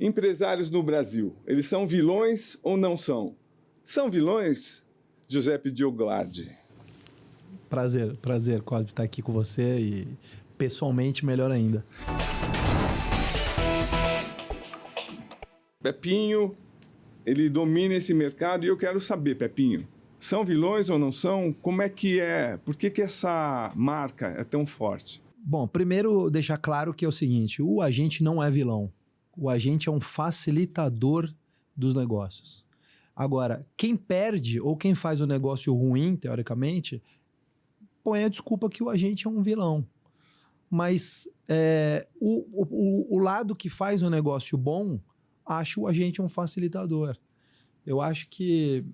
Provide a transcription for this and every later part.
Empresários no Brasil, eles são vilões ou não são? São vilões, Giuseppe Dioglard? Prazer, Cosme, estar aqui com você e pessoalmente melhor ainda. Pepinho, ele domina esse mercado e eu quero saber, Pepinho, são vilões ou não são? Como é que é? Por que essa marca é tão forte? Bom, primeiro deixar claro que é o seguinte, o agente não é vilão. O agente é um facilitador dos negócios. Agora, quem perde ou quem faz o negócio ruim, teoricamente, põe a desculpa que o agente é um vilão. Mas o lado que faz o negócio bom, acha o agente um facilitador. Eu acho que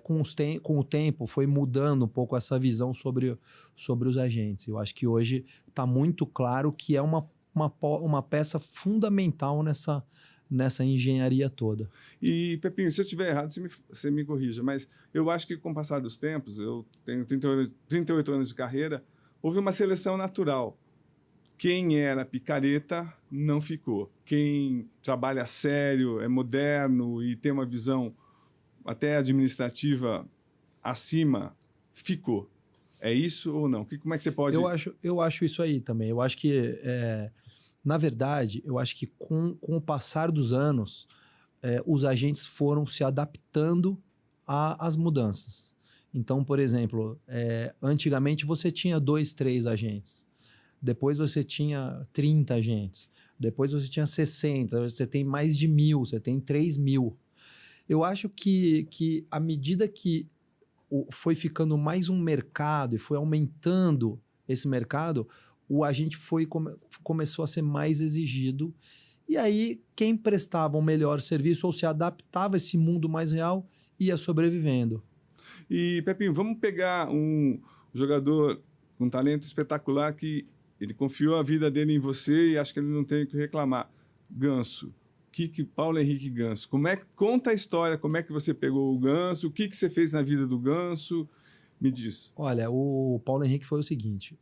com o tempo foi mudando um pouco essa visão sobre os agentes. Eu acho que hoje está muito claro que é uma peça fundamental nessa engenharia toda. E, Pepinho, se eu estiver errado, você me corrija, mas eu acho que com o passar dos tempos, eu tenho 38 anos de carreira, houve uma seleção natural. Quem era picareta não ficou. Quem trabalha sério, é moderno e tem uma visão até administrativa acima, ficou. É isso ou não? Como é que você pode... Eu acho isso aí também. Eu acho que, na verdade, eu acho que com o passar dos anos, os agentes foram se adaptando às mudanças. Então, por exemplo, antigamente você tinha 2, 3 agentes. Depois você tinha 30 agentes. Depois você tinha 60. Você tem mais de 1.000. Você tem 3.000. Eu acho que à medida que foi ficando mais um mercado e foi aumentando esse mercado, o agente começou a ser mais exigido. E aí, quem prestava um melhor serviço ou se adaptava a esse mundo mais real, ia sobrevivendo. E, Pepinho, vamos pegar um jogador com talento espetacular que ele confiou a vida dele em você e acho que ele não tem o que reclamar. Ganso. Paulo Henrique Ganso. Conta a história, como é que você pegou o Ganso, o que você fez na vida do Ganso, me diz. Olha, o Paulo Henrique foi o seguinte,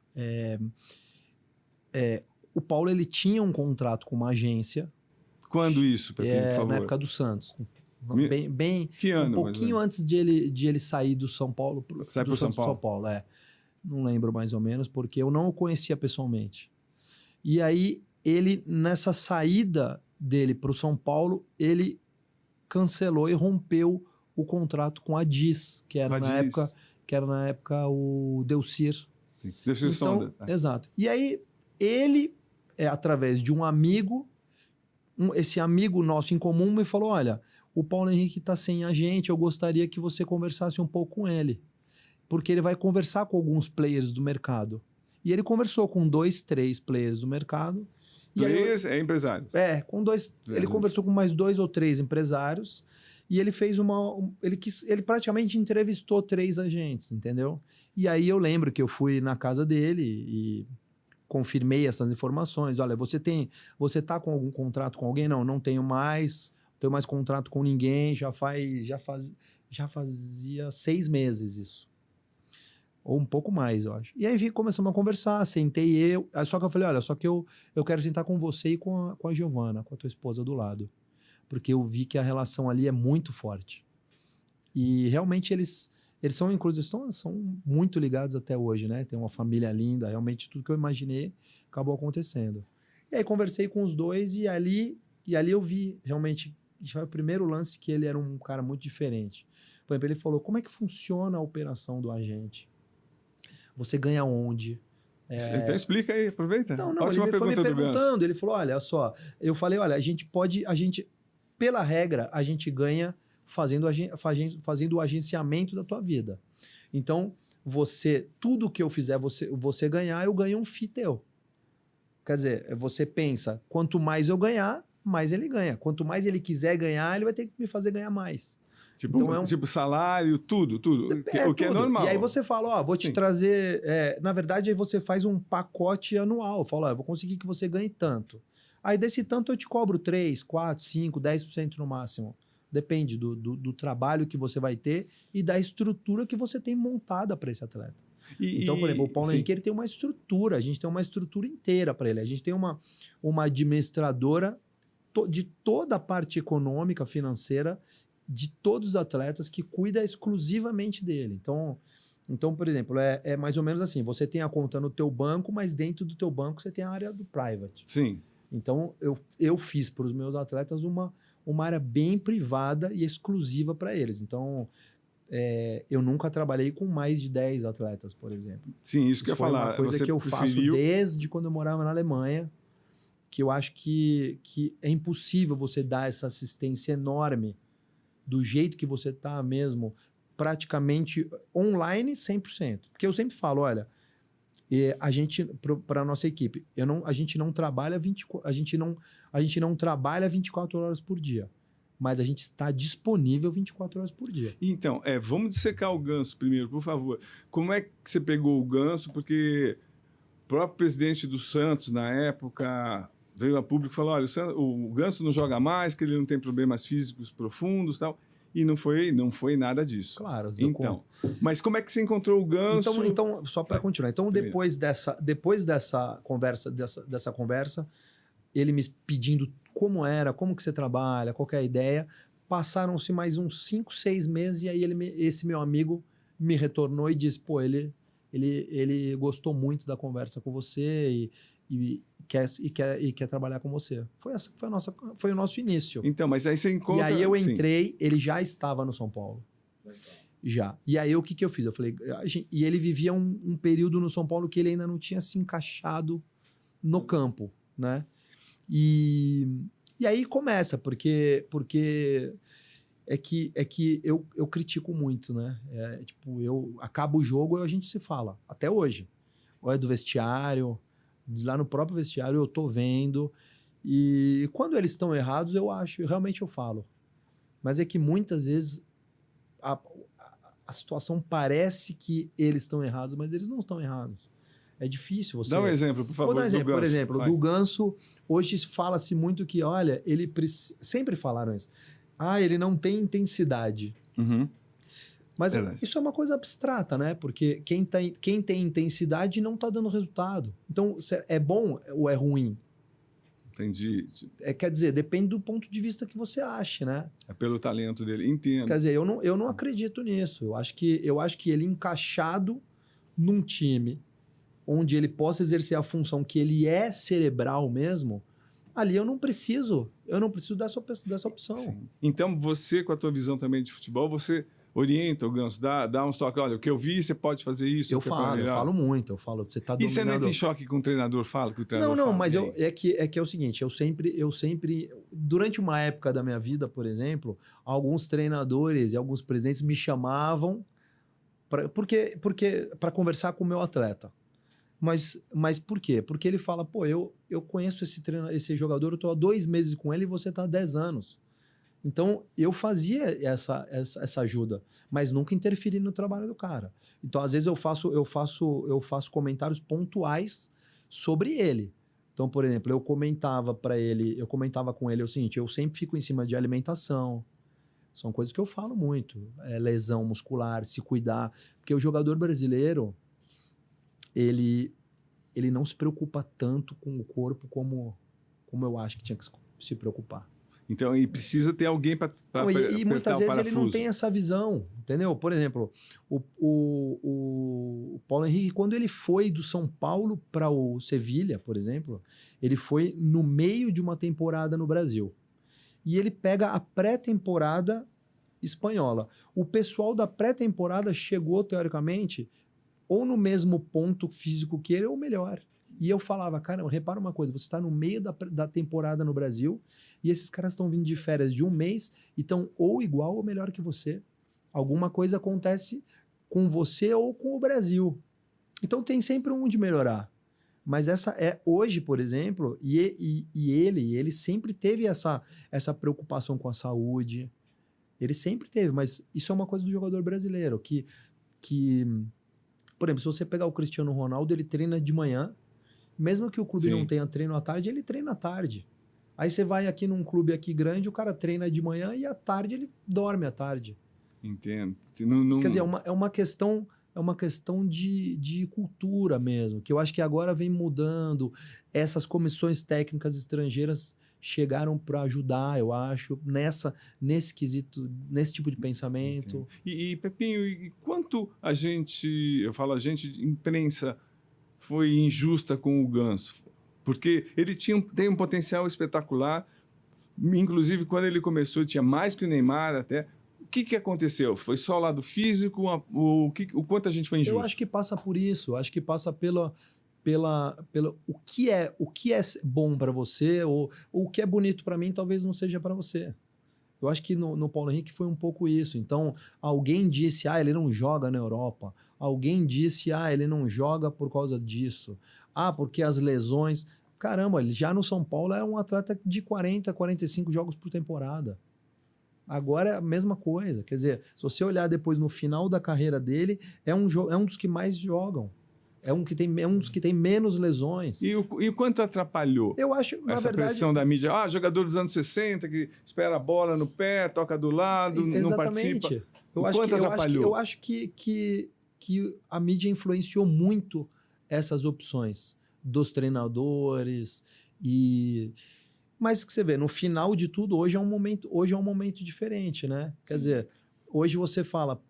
o Paulo ele tinha um contrato com uma agência. Quando isso, Pepinho, por favor? Na época do Santos. Que ano, um pouquinho antes de ele sair do São Paulo. Sai para São Paulo? Não lembro mais ou menos, porque eu não o conhecia pessoalmente. E aí, ele, nessa saída dele para o São Paulo, ele cancelou e rompeu o contrato com a DIS, que era na época o Delcir. Sim. Delcir Sondas. Exato. E aí, ele, através de um amigo, esse amigo nosso em comum me falou, olha, o Paulo Henrique está sem agente, eu gostaria que você conversasse um pouco com ele, porque ele vai conversar com alguns players do mercado. E ele conversou com 2, 3 players do mercado. Players empresários. Com 2. Ele conversou com mais 2 ou 3 empresários e ele fez ele praticamente entrevistou 3 agentes, entendeu? E aí eu lembro que eu fui na casa dele e confirmei essas informações. Olha, você tá com algum contrato com alguém? Não tenho mais. Não tenho mais contrato com ninguém. Já fazia 6 meses isso. Ou um pouco mais, eu acho. E aí começamos a conversar, sentei só que eu falei, olha, só que eu quero sentar com você e com a Giovana, com a tua esposa do lado. Porque eu vi que a relação ali é muito forte. E realmente eles são, inclusive, são muito ligados até hoje, né? Tem uma família linda, realmente tudo que eu imaginei acabou acontecendo. E aí conversei com os dois e ali eu vi realmente, foi o primeiro lance que ele era um cara muito diferente. Por exemplo, ele falou, como é que funciona a operação do agente? Você ganha onde? Então explica aí, aproveita. Não, ele foi me perguntando, ele falou, olha só, eu falei, olha, pela regra, a gente ganha fazendo o agenciamento da tua vida. Então, tudo que eu fizer você ganhar, eu ganho um FII teu. Quer dizer, você pensa, quanto mais eu ganhar, mais ele ganha. Quanto mais ele quiser ganhar, ele vai ter que me fazer ganhar mais. Tipo salário, tudo. O que é normal. E aí você fala, vou te trazer... na verdade, aí você faz um pacote anual. Fala, eu vou conseguir que você ganhe tanto. Aí desse tanto eu te cobro 3, 4, 5, 10% no máximo. Depende do trabalho que você vai ter e da estrutura que você tem montada para esse atleta. Então, por exemplo, o Paulo Henrique ele tem uma estrutura. A gente tem uma estrutura inteira para ele. A gente tem uma administradora de toda a parte econômica, financeira, de todos os atletas, que cuida exclusivamente dele. Então, por exemplo, é mais ou menos assim, você tem a conta no teu banco, mas dentro do teu banco você tem a área do private. Sim. Então, eu fiz para os meus atletas uma área bem privada e exclusiva para eles. Então, eu nunca trabalhei com mais de 10 atletas, por exemplo. Sim, isso que eu ia falar. Uma coisa Você que eu faço desde quando eu morava na Alemanha, que eu acho que é impossível você dar essa assistência enorme do jeito que você está mesmo, praticamente online 100%. Porque eu sempre falo, olha, a gente, para a nossa equipe, a gente não trabalha 24 horas por dia, mas a gente está disponível 24 horas por dia. Então, vamos dissecar o Ganso primeiro, por favor. Como é que você pegou o Ganso? Porque o próprio presidente do Santos, na época, veio a público e falou, olha, o Ganso não joga mais, que ele não tem problemas físicos profundos e tal. E não foi nada disso. Claro. Então, mas como é que você encontrou o Ganso? Então só para continuar. Então, depois dessa conversa, ele me pedindo como que você trabalha, qual que é a ideia, passaram-se mais uns 5, 6 meses, e aí esse meu amigo me retornou e disse, pô, ele gostou muito da conversa com você e quer trabalhar com você. Foi o nosso início. Então, mas aí você encontra... E aí eu entrei, ele já estava no São Paulo. Já. E aí o que eu fiz? Eu falei... E ele vivia um período no São Paulo que ele ainda não tinha se encaixado no campo, né? E aí começa, porque é que eu critico muito, né? Eu acabo o jogo e a gente se fala. Até hoje. Ou é do vestiário... Lá no próprio vestiário eu tô vendo, e quando eles estão errados realmente eu falo, mas é que muitas vezes a situação parece que eles estão errados, mas eles não estão errados. É difícil você... Dá um exemplo, por favor. Vou dar um exemplo. Por exemplo, do Ganso, hoje fala-se muito que, olha, sempre falaram isso. Ele não tem intensidade. Uhum. Mas isso é uma coisa abstrata, né? Porque quem tem intensidade não está dando resultado. Então, é bom ou é ruim? Entendi. Quer dizer, depende do ponto de vista que você ache, né? É pelo talento dele, entendo. Quer dizer, eu não acredito nisso. Eu acho que ele encaixado num time onde ele possa exercer a função que ele é cerebral mesmo, ali eu não preciso dessa opção. Sim. Então, você, com a tua visão também de futebol, você... orienta o Ganso, dá uns toques. Olha, o que eu vi, você pode fazer isso. Eu falo muito. Você tá dominando... E você não entra em choque com o treinador? Fala que o treinador Não, fala, mas é que é o seguinte, eu sempre... Durante uma época da minha vida, por exemplo, alguns treinadores e alguns presidentes me chamavam para conversar com o meu atleta. Mas por quê? Porque ele fala, pô, eu conheço esse jogador, eu tô há 2 meses com ele e você tá há 10 anos. Então, eu fazia essa ajuda, mas nunca interferi no trabalho do cara. Então, às vezes, eu faço comentários pontuais sobre ele. Então, por exemplo, eu comentava com ele o seguinte, eu sempre fico em cima de alimentação. São coisas que eu falo muito. Lesão muscular, se cuidar. Porque o jogador brasileiro, ele não se preocupa tanto com o corpo como eu acho que tinha que se preocupar. Então, e precisa ter alguém para e muitas vezes ele não tem essa visão, entendeu? Por exemplo, o Paulo Henrique, quando ele foi do São Paulo para o Sevilha, por exemplo, ele foi no meio de uma temporada no Brasil. E ele pega a pré-temporada espanhola. O pessoal da pré-temporada chegou, teoricamente, ou no mesmo ponto físico que ele, ou melhor. E eu falava, cara, repara uma coisa, você está no meio da temporada no Brasil e esses caras estão vindo de férias de 1 mês e estão ou igual ou melhor que você. Alguma coisa acontece com você ou com o Brasil. Então tem sempre um de melhorar. Mas hoje, por exemplo, e ele sempre teve essa preocupação com a saúde. Ele sempre teve, mas isso é uma coisa do jogador brasileiro, que por exemplo, se você pegar o Cristiano Ronaldo, ele treina de manhã, mesmo que o clube não tenha treino à tarde, ele treina à tarde. Aí você vai aqui num clube aqui grande, o cara treina de manhã e à tarde ele dorme à tarde. Entendo. Quer dizer, é uma questão de cultura mesmo, que eu acho que agora vem mudando. Essas comissões técnicas estrangeiras chegaram para ajudar, eu acho, nesse quesito, nesse tipo de pensamento. E Pepinho, e quanto a gente, eu falo a gente, imprensa foi injusta com o Ganso? Porque ele tem um potencial espetacular, inclusive quando ele começou tinha mais que o Neymar até. O que aconteceu? Foi só o lado físico? O quanto a gente foi injusto? Eu acho que passa por isso, acho que passa pelo o que é bom para você ou o que é bonito para mim talvez não seja para você. Eu acho que no Paulo Henrique foi um pouco isso. Então, alguém disse, ele não joga na Europa. Alguém disse, ele não joga por causa disso. Porque as lesões... Caramba, ele já no São Paulo é um atleta de 40, 45 jogos por temporada. Agora é a mesma coisa. Quer dizer, se você olhar depois no final da carreira dele, é um dos que mais jogam. É um dos que tem menos lesões. E o quanto atrapalhou? Eu acho, na essa verdade, pressão da mídia. Jogador dos anos 60 que espera a bola no pé, toca do lado, não participa. Quanto atrapalhou? Eu acho que a mídia influenciou muito essas opções dos treinadores mas que você vê, no final de tudo, hoje é um momento diferente, né? Quer dizer, hoje você fala,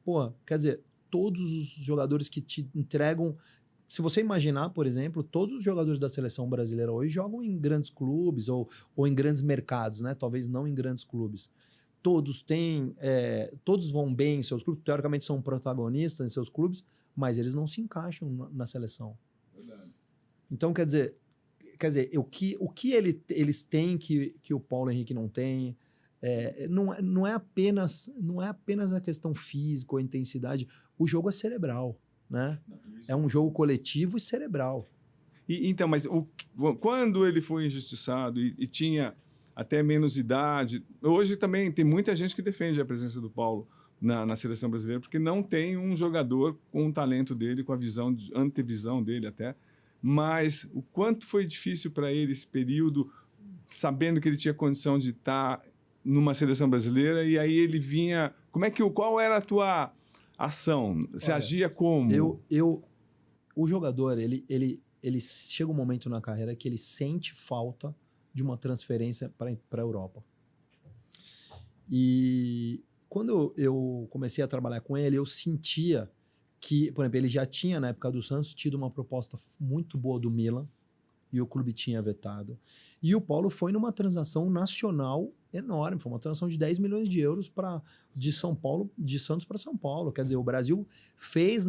quer dizer, todos os jogadores que te entregam. Se você imaginar, por exemplo, todos os jogadores da seleção brasileira hoje jogam em grandes clubes ou em grandes mercados, né? Talvez não em grandes clubes. Todos vão bem em seus clubes, teoricamente são protagonistas em seus clubes, mas eles não se encaixam na seleção. Verdade. Então, quer dizer, o que eles têm que o Paulo Henrique não tem, não é apenas a questão física ou a intensidade, o jogo é cerebral, né? É um jogo coletivo e cerebral. Então, mas quando ele foi injustiçado e tinha até menos idade, hoje também tem muita gente que defende a presença do Paulo na seleção brasileira, porque não tem um jogador com o talento dele, com a antevisão dele até. Mas o quanto foi difícil para ele esse período, sabendo que ele tinha condição de estar numa seleção brasileira, e aí ele vinha... Qual era a tua ação? Você agia como? O jogador, ele chega um momento na carreira que ele sente falta de uma transferência para a Europa. E quando eu comecei a trabalhar com ele, eu sentia que, por exemplo, ele já tinha, na época do Santos, tido uma proposta muito boa do Milan, e o clube tinha vetado. E o Paulo foi numa transação nacional enorme, foi uma transação de 10 milhões de euros de Santos para São Paulo. Quer dizer, o Brasil fez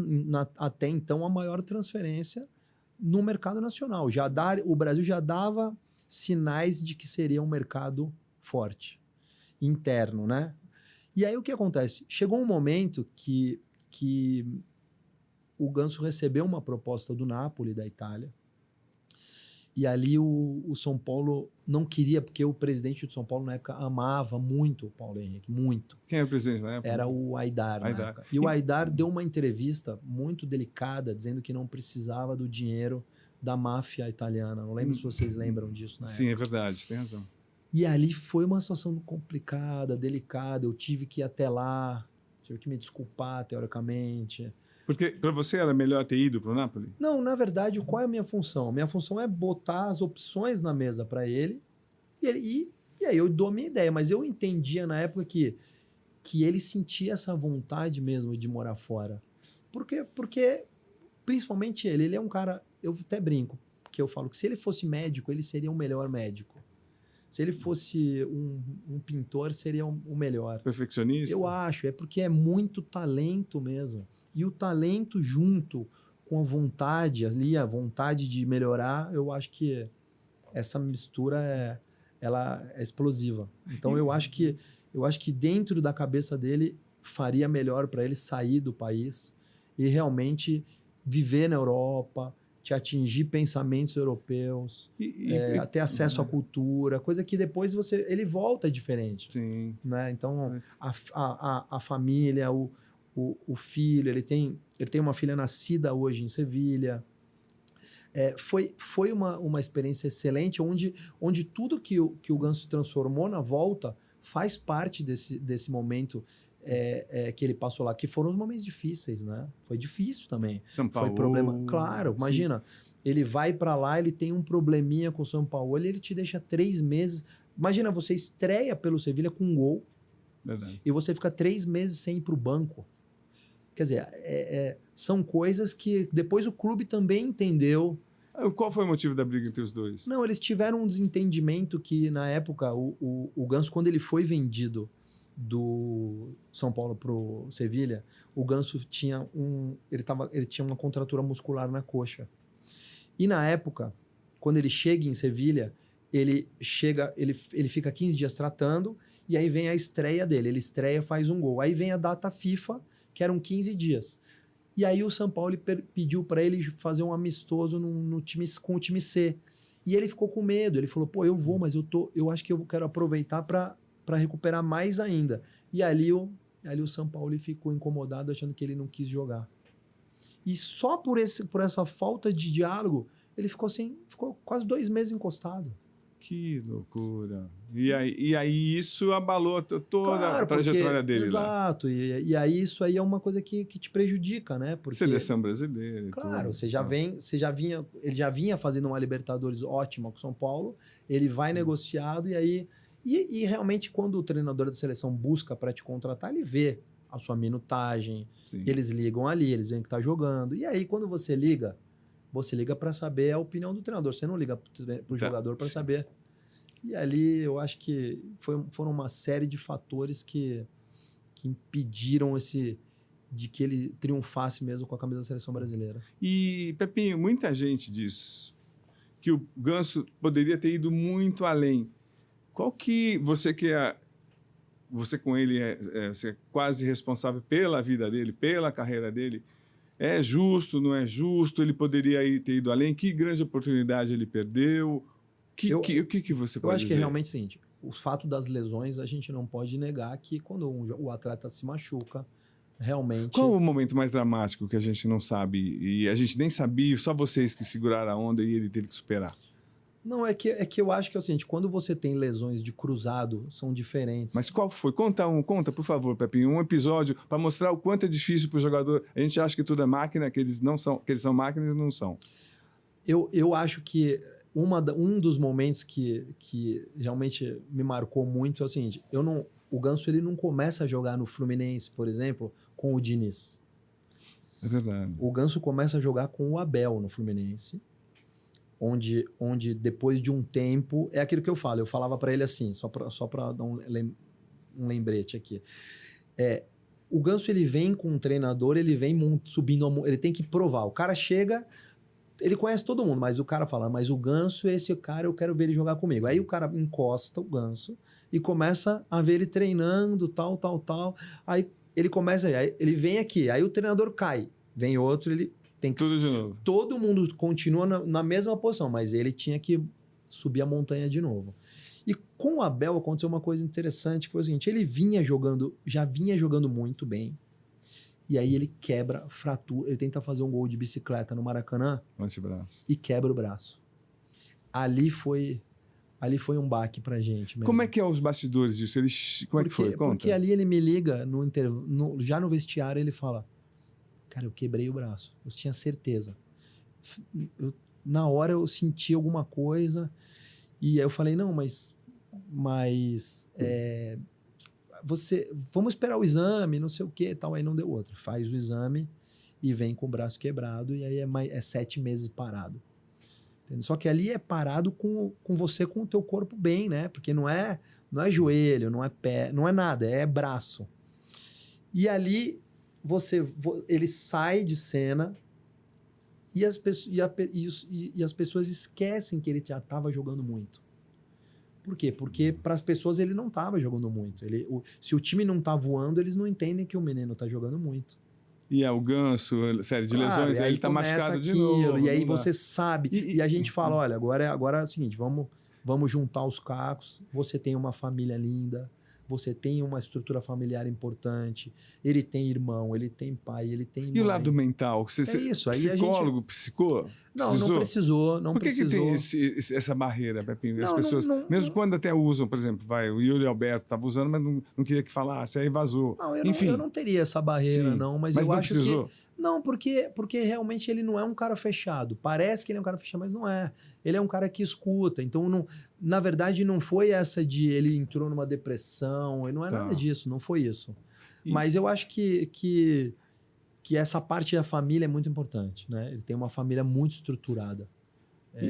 até então a maior transferência no mercado nacional. O Brasil já dava sinais de que seria um mercado forte, interno, né? E aí o que acontece? Chegou um momento que o Ganso recebeu uma proposta do Napoli, da Itália, e ali o São Paulo não queria, porque o presidente do São Paulo na época amava muito o Paulo Henrique, muito. Quem era o presidente na época? Era o Aidar. Na época. E o Aidar deu uma entrevista muito delicada, dizendo que não precisava do dinheiro da máfia italiana. Não lembro se vocês lembram disso na época. Sim, é verdade, tem razão. E ali foi uma situação complicada, delicada. Eu tive que ir até lá, tive que me desculpar, teoricamente. Porque para você era melhor ter ido para o Napoli? Não, na verdade, qual é a minha função? Minha função é botar as opções na mesa para ele e aí eu dou a minha ideia. Mas eu entendia na época que ele sentia essa vontade mesmo de morar fora. Porque principalmente ele é um cara... Eu até brinco, porque eu falo que se ele fosse médico, ele seria o melhor médico. Se ele fosse um pintor, seria o melhor. Perfeccionista? Eu acho, é porque é muito talento mesmo. E o talento junto com a vontade ali, a vontade de melhorar, eu acho que essa mistura ela é explosiva. Então eu acho que dentro da cabeça dele faria melhor para ele sair do país e realmente viver na Europa, te atingir pensamentos europeus, ter acesso à cultura, coisa que depois ele volta diferente. Sim. Né? Então a família, o filho, ele tem uma filha nascida hoje em Sevilha. Foi uma experiência excelente, onde tudo que o Ganso transformou na volta faz parte desse momento que ele passou lá, que foram os momentos difíceis, né? Foi difícil também. São Paulo. Foi problema. Claro, imagina, ele vai para lá, ele tem um probleminha com o São Paulo, ele te deixa 3 meses Imagina, você estreia pelo Sevilha com um gol Verdade. e você fica 3 meses sem ir pro banco. Quer dizer, são coisas que depois o clube também entendeu. Qual foi o motivo da briga entre os dois? Não, eles tiveram um desentendimento que, na época, o Ganso, quando ele foi vendido do São Paulo pro Sevilha, o Ganso tinha ele tinha uma contratura muscular na coxa. E na época, quando ele chega em Sevilha, ele fica 15 dias tratando, e aí vem a estreia dele. Ele estreia, faz um gol. Aí vem a data FIFA, que eram 15 dias. E aí o São Paulo pediu para ele fazer um amistoso com o time C. E ele ficou com medo. Ele falou, pô, eu vou, mas eu acho que eu quero aproveitar para recuperar mais ainda. E ali o São Paulo ficou incomodado, achando que ele não quis jogar. E só por essa falta de diálogo, ele ficou quase 2 meses encostado. Que loucura. E aí isso abalou toda a trajetória dele. Exato. Lá. E aí isso aí é uma coisa que te prejudica, né? Porque, seleção brasileira. Claro, ele já vinha fazendo uma Libertadores ótima com o São Paulo, ele vai negociado e aí... E realmente quando o treinador da seleção busca para te contratar, ele vê a sua minutagem, eles ligam ali, eles veem que tá jogando. E aí quando você liga para saber a opinião do treinador, você não liga pro jogador para saber. E ali eu acho que foram uma série de fatores que impediram de que ele triunfasse mesmo com a camisa da seleção brasileira. E, Pepinho, muita gente diz que o Ganso poderia ter ido muito além. Qual que você com ele você é quase responsável pela vida dele, pela carreira dele, é justo, não é justo? Ele poderia ter ido além? Que grande oportunidade ele perdeu? O que você pode dizer? Eu acho que é realmente o seguinte, o fato das lesões, a gente não pode negar que quando o atleta se machuca, realmente... Qual o momento mais dramático que a gente não sabe? E a gente nem sabia, só vocês que seguraram a onda e ele teve que superar? Não, é que eu acho que é o seguinte, quando você tem lesões de cruzado, são diferentes. Mas qual foi? Conta, por favor, Pepinho, um episódio para mostrar o quanto é difícil para o jogador. A gente acha que tudo é máquina, que eles são máquinas e não são. Eu acho que um dos momentos que realmente me marcou muito é o seguinte, o Ganso ele não começa a jogar no Fluminense, por exemplo, com o Diniz. É verdade. O Ganso começa a jogar com o Abel no Fluminense. Onde depois de um tempo... É aquilo que eu falo. Eu falava para ele assim, só para dar um lembrete aqui. O Ganso, ele vem com um treinador, ele vem subindo... Ele tem que provar. O cara chega... Ele conhece todo mundo, mas o cara fala, mas o Ganso, esse cara, eu quero ver ele jogar comigo. Aí o cara encosta o Ganso e começa a ver ele treinando, tal. Aí ele começa... Aí ele vem aqui, aí o treinador cai. Vem outro, ele... Tudo de novo. Todo mundo continua na mesma posição, mas ele tinha que subir a montanha de novo. E com o Abel aconteceu uma coisa interessante, que foi o seguinte, ele já vinha jogando muito bem, e aí ele quebra, fratura, ele tenta fazer um gol de bicicleta no Maracanã e quebra o braço. Ali foi um baque pra gente mesmo. Como é que é os bastidores disso? Como é que foi? Conta. Porque ali ele me liga, já no vestiário ele fala, cara, eu quebrei o braço. Eu tinha certeza. Na hora eu senti alguma coisa e aí eu falei, não, mas vamos esperar o exame, não sei o que, tal. Aí não deu outra. Faz o exame e vem com o braço quebrado e aí é 7 meses parado. Entendeu? Só que ali é parado com você, com o teu corpo bem, né? Porque não é joelho, não é pé, não é nada, é braço. E ali ele sai de cena e as pessoas esquecem que ele já estava jogando muito. Por quê? Porque para as pessoas ele não estava jogando muito. Se o time não está voando, eles não entendem que o menino está jogando muito. E o Ganso, série de lesões, aí ele está machucado de novo. E aí você sabe. E a gente fala, olha, agora é o seguinte, vamos juntar os cacos, você tem uma família linda, você tem uma estrutura familiar importante, ele tem irmão, ele tem pai, ele tem mãe. E o lado mental? Isso. Aí psicólogo, psicou? Não precisou. Por que tem essa barreira, Pepinho? As pessoas, mesmo quando até usam, por exemplo, o Yuri Alberto estava usando, mas não queria que falasse, aí vazou. Enfim. Eu não teria essa barreira, não, mas eu não acho precisou? Que... Não, porque realmente ele não é um cara fechado. Parece que ele é um cara fechado, mas não é. Ele é um cara que escuta. Então, Na verdade, não foi essa de ele entrou numa depressão, e não é Tá. nada disso, não foi isso. E- Mas eu acho que essa parte da família é muito importante, né? Ele tem uma família muito estruturada.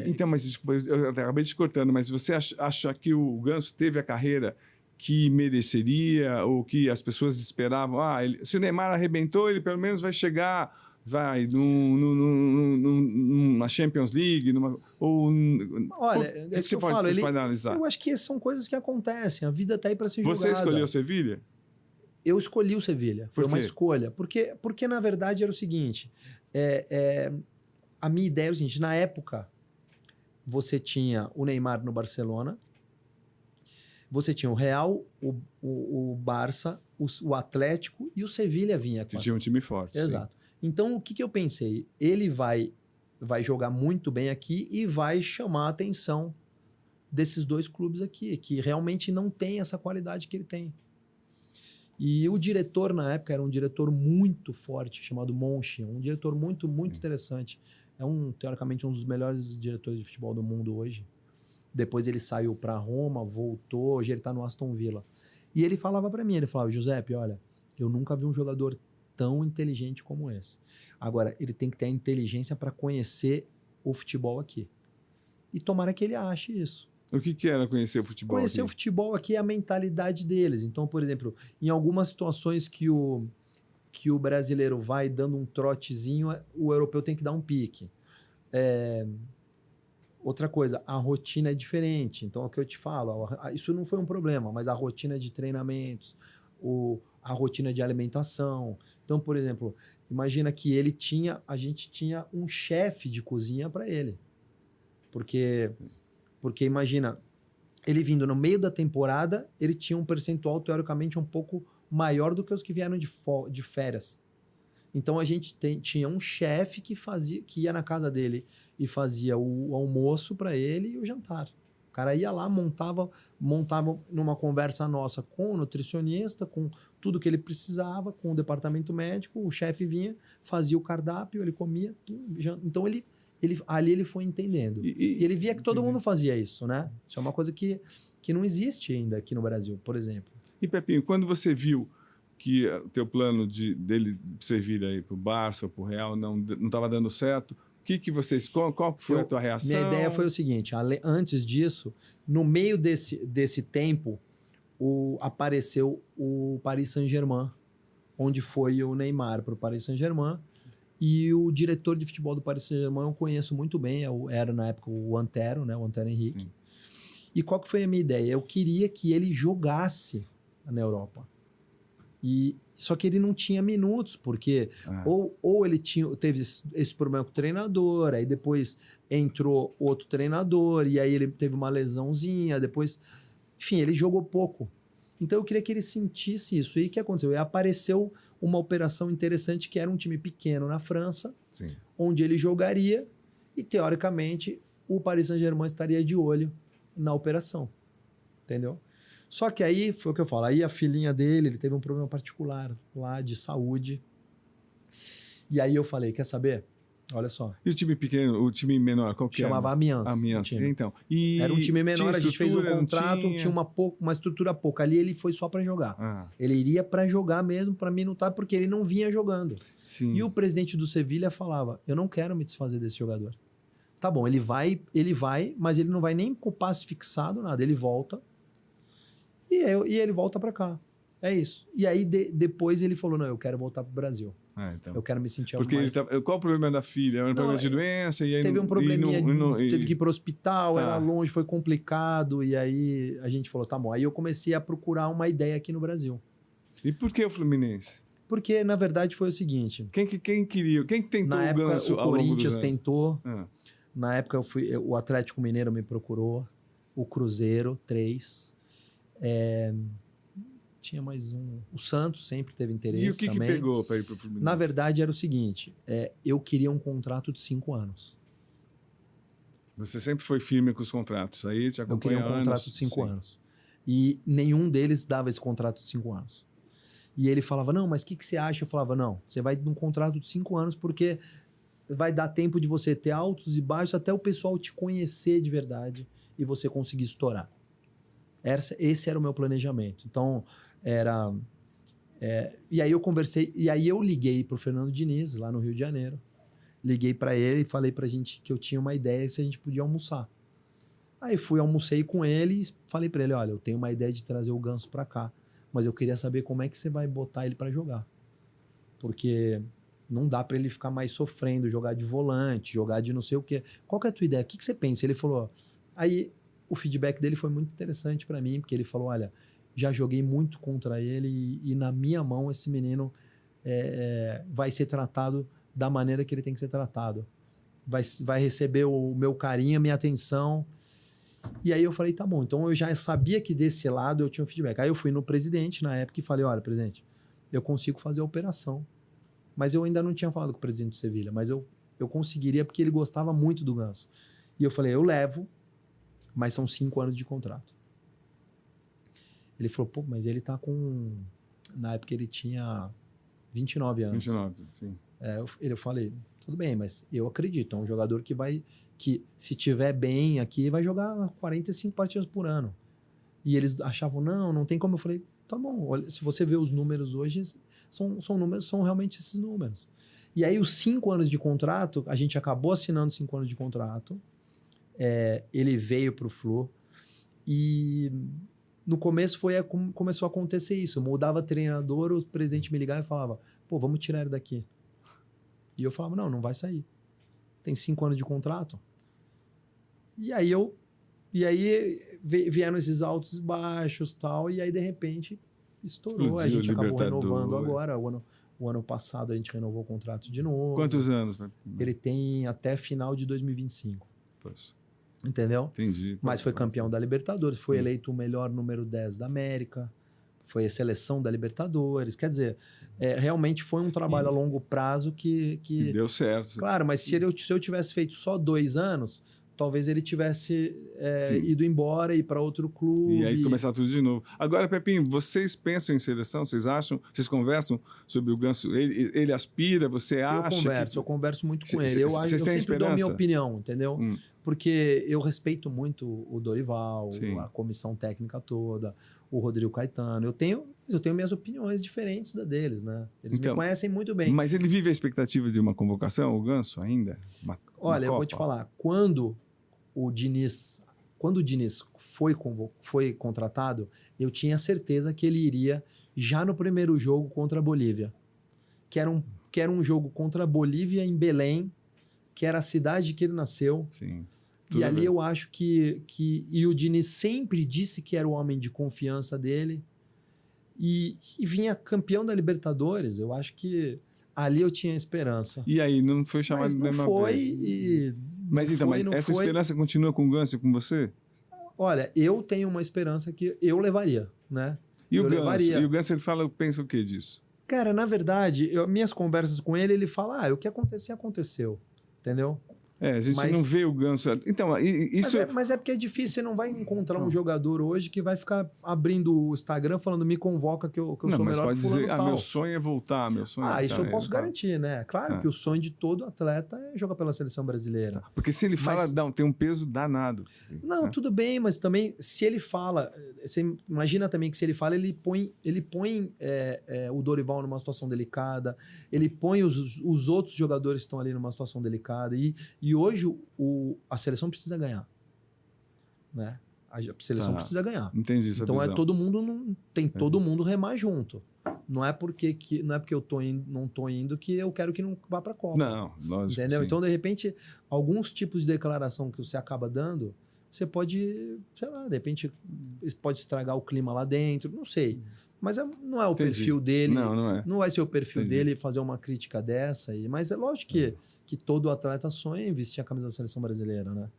Então, mas desculpa, eu acabei te cortando, mas você acha que o Ganso teve a carreira que mereceria ou que as pessoas esperavam? Se o Neymar arrebentou, ele pelo menos vai chegar, numa Champions League, Olha, o é que isso você que eu falo. pode analisar? Eu acho que são coisas que acontecem. A vida tá aí para ser Você jogada. escolheu Sevilha? Eu escolhi o Sevilha. Foi Por uma quê? escolha. Porque, na verdade, era o seguinte. A minha ideia era o seguinte. Na época, você tinha o Neymar no Barcelona. Você tinha o Real, o Barça, o Atlético e o Sevilha vinha com Que tinha um time forte. Exato. Então, o que eu pensei? Ele vai jogar muito bem aqui e vai chamar a atenção desses dois clubes aqui, que realmente não tem essa qualidade que ele tem. E o diretor, na época, era um diretor muito forte, chamado Monchi, um diretor muito, muito interessante. É, teoricamente, um dos melhores diretores de futebol do mundo hoje. Depois ele saiu para Roma, voltou, hoje ele está no Aston Villa. E ele falava para mim, ele falava, Giuseppe, olha, eu nunca vi um jogador tão inteligente como esse. Agora, ele tem que ter a inteligência para conhecer o futebol aqui. E tomara que ele ache isso. O que era conhecer o futebol Conhecer aqui? o futebol aqui é a mentalidade deles. Então, por exemplo, em algumas situações que o brasileiro vai dando um trotezinho, o europeu tem que dar um pique. Outra coisa, a rotina é diferente. Então, é o que eu te falo, isso não foi um problema, mas a rotina de treinamentos, a rotina de alimentação. Então, por exemplo, imagina que a gente tinha um chefe de cozinha para ele. Porque imagina, ele vindo no meio da temporada, ele tinha um percentual teoricamente um pouco maior do que os que vieram de férias. Então a gente tinha um chefe que ia na casa dele e fazia o almoço para ele e o jantar. O cara ia lá, montava numa conversa nossa com o nutricionista, com tudo que ele precisava, com o departamento médico, o chefe vinha, fazia o cardápio, ele comia, então ali ele foi entendendo. E ele via que todo mundo fazia isso, né? Isso é uma coisa que não existe ainda aqui no Brasil, por exemplo. E, Pepinho, quando você viu que o teu plano dele servir aí para o Barça ou para o Real não estava dando certo, qual que foi a tua reação? Minha ideia foi o seguinte, antes disso, no meio desse tempo, apareceu o Paris Saint-Germain, onde foi o Neymar para o Paris Saint-Germain. E o diretor de futebol do Paris Saint-Germain eu conheço muito bem, era na época o Antero, né? O Antero Henrique. Sim. E qual que foi a minha ideia? Eu queria que ele jogasse na Europa. Só que ele não tinha minutos, porque ou ele teve esse problema com o treinador, aí depois entrou outro treinador, e aí ele teve uma lesãozinha, depois... Enfim, ele jogou pouco. Então eu queria que ele sentisse isso. E o que aconteceu? E apareceu uma operação interessante que era um time pequeno na França, Sim. onde ele jogaria e, teoricamente, o Paris Saint-Germain estaria de olho na operação. Entendeu? Só que aí, foi o que eu falo, aí a filhinha dele, ele teve um problema particular lá de saúde. E aí eu falei, quer saber? Olha só. E o time pequeno, o time menor, qual que Chamava Amiens. Então. Era um time menor, a gente fez um contrato, tinha uma estrutura pouca. Ali ele foi só para jogar. Ele iria para jogar mesmo, para minutar, porque ele não vinha jogando. Sim. E o presidente do Sevilha falava, eu não quero me desfazer desse jogador. Tá bom, ele vai, mas ele não vai nem com o passe fixado, nada. Ele volta e ele volta para cá. É isso. E aí depois ele falou, não, eu quero voltar pro Brasil. Então. Eu quero me sentir porque mais... qual o problema da filha? Era um problema de doença? E aí teve um probleminha, teve que ir para o hospital, era longe, foi complicado. E aí a gente falou, tá bom. Aí eu comecei a procurar uma ideia aqui no Brasil. E por que o Fluminense? Porque, na verdade, foi o seguinte... Quem queria? Quem tentou na época, o Ganso o Corinthians tentou. Ah. Na época, o Atlético Mineiro me procurou. O Cruzeiro, 3. Tinha mais um. O Santos sempre teve interesse. E o que pegou para ir para o Fluminense? Na verdade, era o seguinte: eu queria um contrato de 5 anos. Você sempre foi firme com os contratos. Aí te acompanha. Eu queria um contrato de 5 anos. E nenhum deles dava esse contrato de 5 anos. E ele falava: não, mas o que você acha? Eu falava: não, você vai num contrato de 5 anos porque vai dar tempo de você ter altos e baixos até o pessoal te conhecer de verdade e você conseguir estourar. Esse era o meu planejamento. Então, e aí eu conversei, e aí eu liguei pro Fernando Diniz, lá no Rio de Janeiro. Liguei para ele e falei pra gente que eu tinha uma ideia se a gente podia almoçar. Aí almocei com ele e falei para ele, olha, eu tenho uma ideia de trazer o Ganso para cá, mas eu queria saber como é que você vai botar ele para jogar. Porque não dá para ele ficar mais sofrendo, jogar de volante, jogar de não sei o quê. Qual que é a tua ideia? O que você pensa? Ele falou, aí o feedback dele foi muito interessante para mim, porque ele falou, olha, já joguei muito contra ele e na minha mão esse menino vai ser tratado da maneira que ele tem que ser tratado. Vai receber o meu carinho, a minha atenção. E aí eu falei, tá bom. Então eu já sabia que desse lado eu tinha um feedback. Aí eu fui no presidente na época e falei, olha, presidente, eu consigo fazer a operação. Mas eu ainda não tinha falado com o presidente do Sevilha, mas eu conseguiria porque ele gostava muito do Ganso. E eu falei, eu levo, mas são 5 anos de contrato. Ele falou, pô, mas ele tá com... Na época ele tinha 29 anos. 29, sim. Eu falei, tudo bem, mas eu acredito, é um jogador que se tiver bem aqui, vai jogar 45 partidas por ano. E eles achavam, não tem como. Eu falei, tá bom, olha, se você vê os números hoje, são realmente esses números. E aí os 5 anos de contrato, a gente acabou assinando 5 anos de contrato, ele veio pro Flu e no começo começou a acontecer isso. Eu mudava treinador, o presidente me ligava e falava, pô, vamos tirar ele daqui. E eu falava, não vai sair. Tem 5 anos de contrato. E aí vieram esses altos e baixos tal, e aí de repente estourou. Explodiu, a gente acabou renovando Libertadores. agora. O ano passado a gente renovou o contrato de novo. Quantos anos? Ele tem até final de 2025. Pois, Entendeu? entendi. Mas foi campeão da Libertadores, foi Sim. eleito o melhor número 10 da América, foi a seleção da Libertadores. Quer dizer, realmente foi um trabalho a longo prazo que E deu certo. Claro, mas se eu tivesse feito só 2 anos, talvez ele tivesse Sim. ido embora e ir para outro clube. E aí começar tudo de novo. Agora, Pepinho, vocês pensam em seleção? Vocês acham? Vocês conversam sobre o Ganso? Ele aspira? Você acha? Eu converso muito com Cê- ele. cê- Eu vocês têm sempre dou a minha esperança? opinião, entendeu? Hum. Porque eu respeito muito o Dorival, Sim. a comissão técnica toda, o Rodrigo Caetano. Eu tenho minhas opiniões diferentes da deles, né? Eles me conhecem muito bem. Mas ele vive a expectativa de uma convocação, o Ganso, ainda? Olha, eu vou te falar, quando o Diniz foi contratado, eu tinha certeza que ele iria já no primeiro jogo contra a Bolívia, que era um jogo contra a Bolívia em Belém, que era a cidade que ele nasceu. Sim. E ali eu acho que e o Diniz sempre disse que era o homem de confiança dele e vinha campeão da Libertadores. Eu acho que ali eu tinha esperança. E aí, não foi chamado Mas de não nenhuma foi vez? Mas não essa foi. esperança continua com o Ganso e com você? Olha, eu tenho uma esperança que eu levaria, né? E Eu o Ganso? levaria. E o Ganso, ele pensa o que disso? Cara, na verdade, minhas conversas com ele fala, o que acontecer, aconteceu. Entendeu? A gente não vê o Ganso. Então, isso. Mas é porque é difícil, você não vai encontrar um jogador hoje que vai ficar abrindo o Instagram falando, me convoca que eu sou melhor pode que fulano dizer, tal. meu sonho é voltar, meu sonho é Isso eu posso garantir, né? Claro que o sonho de todo atleta é jogar pela seleção brasileira. Porque se ele fala, tem um peso danado. Não, né? tudo bem, mas também se ele fala, você imagina também que se ele fala, ele põe o Dorival numa situação delicada, ele põe os outros jogadores que estão ali numa situação delicada e hoje a seleção precisa ganhar, né? A seleção precisa ganhar. Entendi essa então visão. todo mundo remar junto. Não é porque eu não tô indo que eu quero que não vá para a Copa. Não, lógico. Entendeu? Sim. Então, de repente, alguns tipos de declaração que você acaba dando, você pode, sei lá, de repente pode estragar o clima lá dentro, não sei. Mas não é o perfil dele. Não é. Não vai ser o perfil dele fazer uma crítica dessa. Mas é lógico que todo atleta sonha em vestir a camisa da seleção brasileira, né?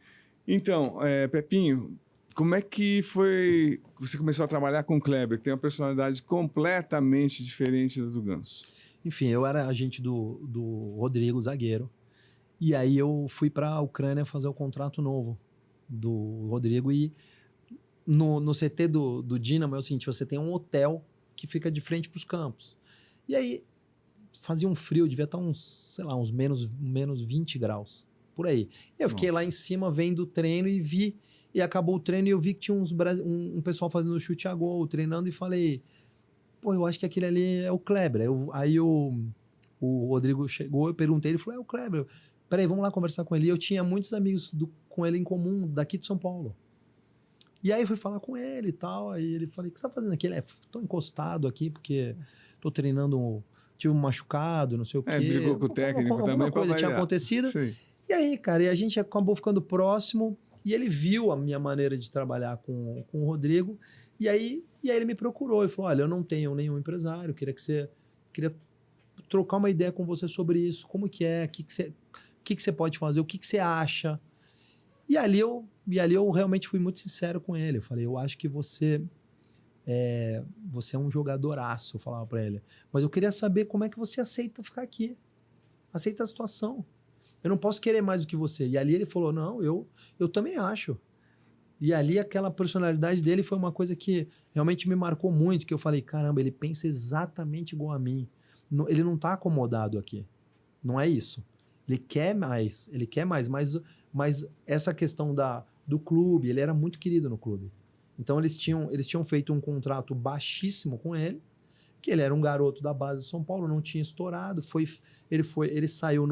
Então, Pepinho, como é que foi que você começou a trabalhar com o Kleber, que tem uma personalidade completamente diferente da do Ganso? Enfim, eu era agente do Rodrigo, zagueiro. E aí eu fui para a Ucrânia fazer o contrato novo do Rodrigo. E no CT do Dinamo é o seguinte, você tem um hotel que fica de frente para os campos. E aí fazia um frio, devia estar uns menos 20 graus, por aí. Eu fiquei lá em cima vendo o treino e vi E acabou o treino e eu vi que tinha um pessoal fazendo chute a gol, treinando, e falei, pô, eu acho que aquele ali é o Kleber. Aí o Rodrigo chegou, eu perguntei, ele falou, é o Kleber. Peraí, vamos lá conversar com ele. E eu tinha muitos amigos com ele em comum, daqui de São Paulo. E aí eu fui falar com ele e tal, aí ele falou, o que você tá fazendo aqui? Ele, tô encostado aqui porque tô treinando, tive um machucado, não sei o quê. Brigou com o técnico também. Alguma coisa tinha variar. acontecido. Sim. E aí, cara, e a gente acabou ficando próximo, e ele viu a minha maneira de trabalhar com o Rodrigo, e aí ele me procurou e falou, olha, eu não tenho nenhum empresário, queria trocar uma ideia com você sobre isso, como que é, o que você pode fazer, o que você acha. E ali eu realmente fui muito sincero com ele. Eu falei, eu acho que você é um jogadoraço, eu falava pra ele. Mas eu queria saber como é que você aceita ficar aqui. Aceita a situação. Eu não posso querer mais do que você. E ali ele falou, não, eu também acho. E ali aquela personalidade dele foi uma coisa que realmente me marcou muito, que eu falei, caramba, ele pensa exatamente igual a mim. Ele não tá acomodado aqui. Não é isso. Ele quer mais, mas essa questão do clube, ele era muito querido no clube. Então eles tinham feito um contrato baixíssimo com ele, que ele era um garoto da base de São Paulo, não tinha estourado, ele saiu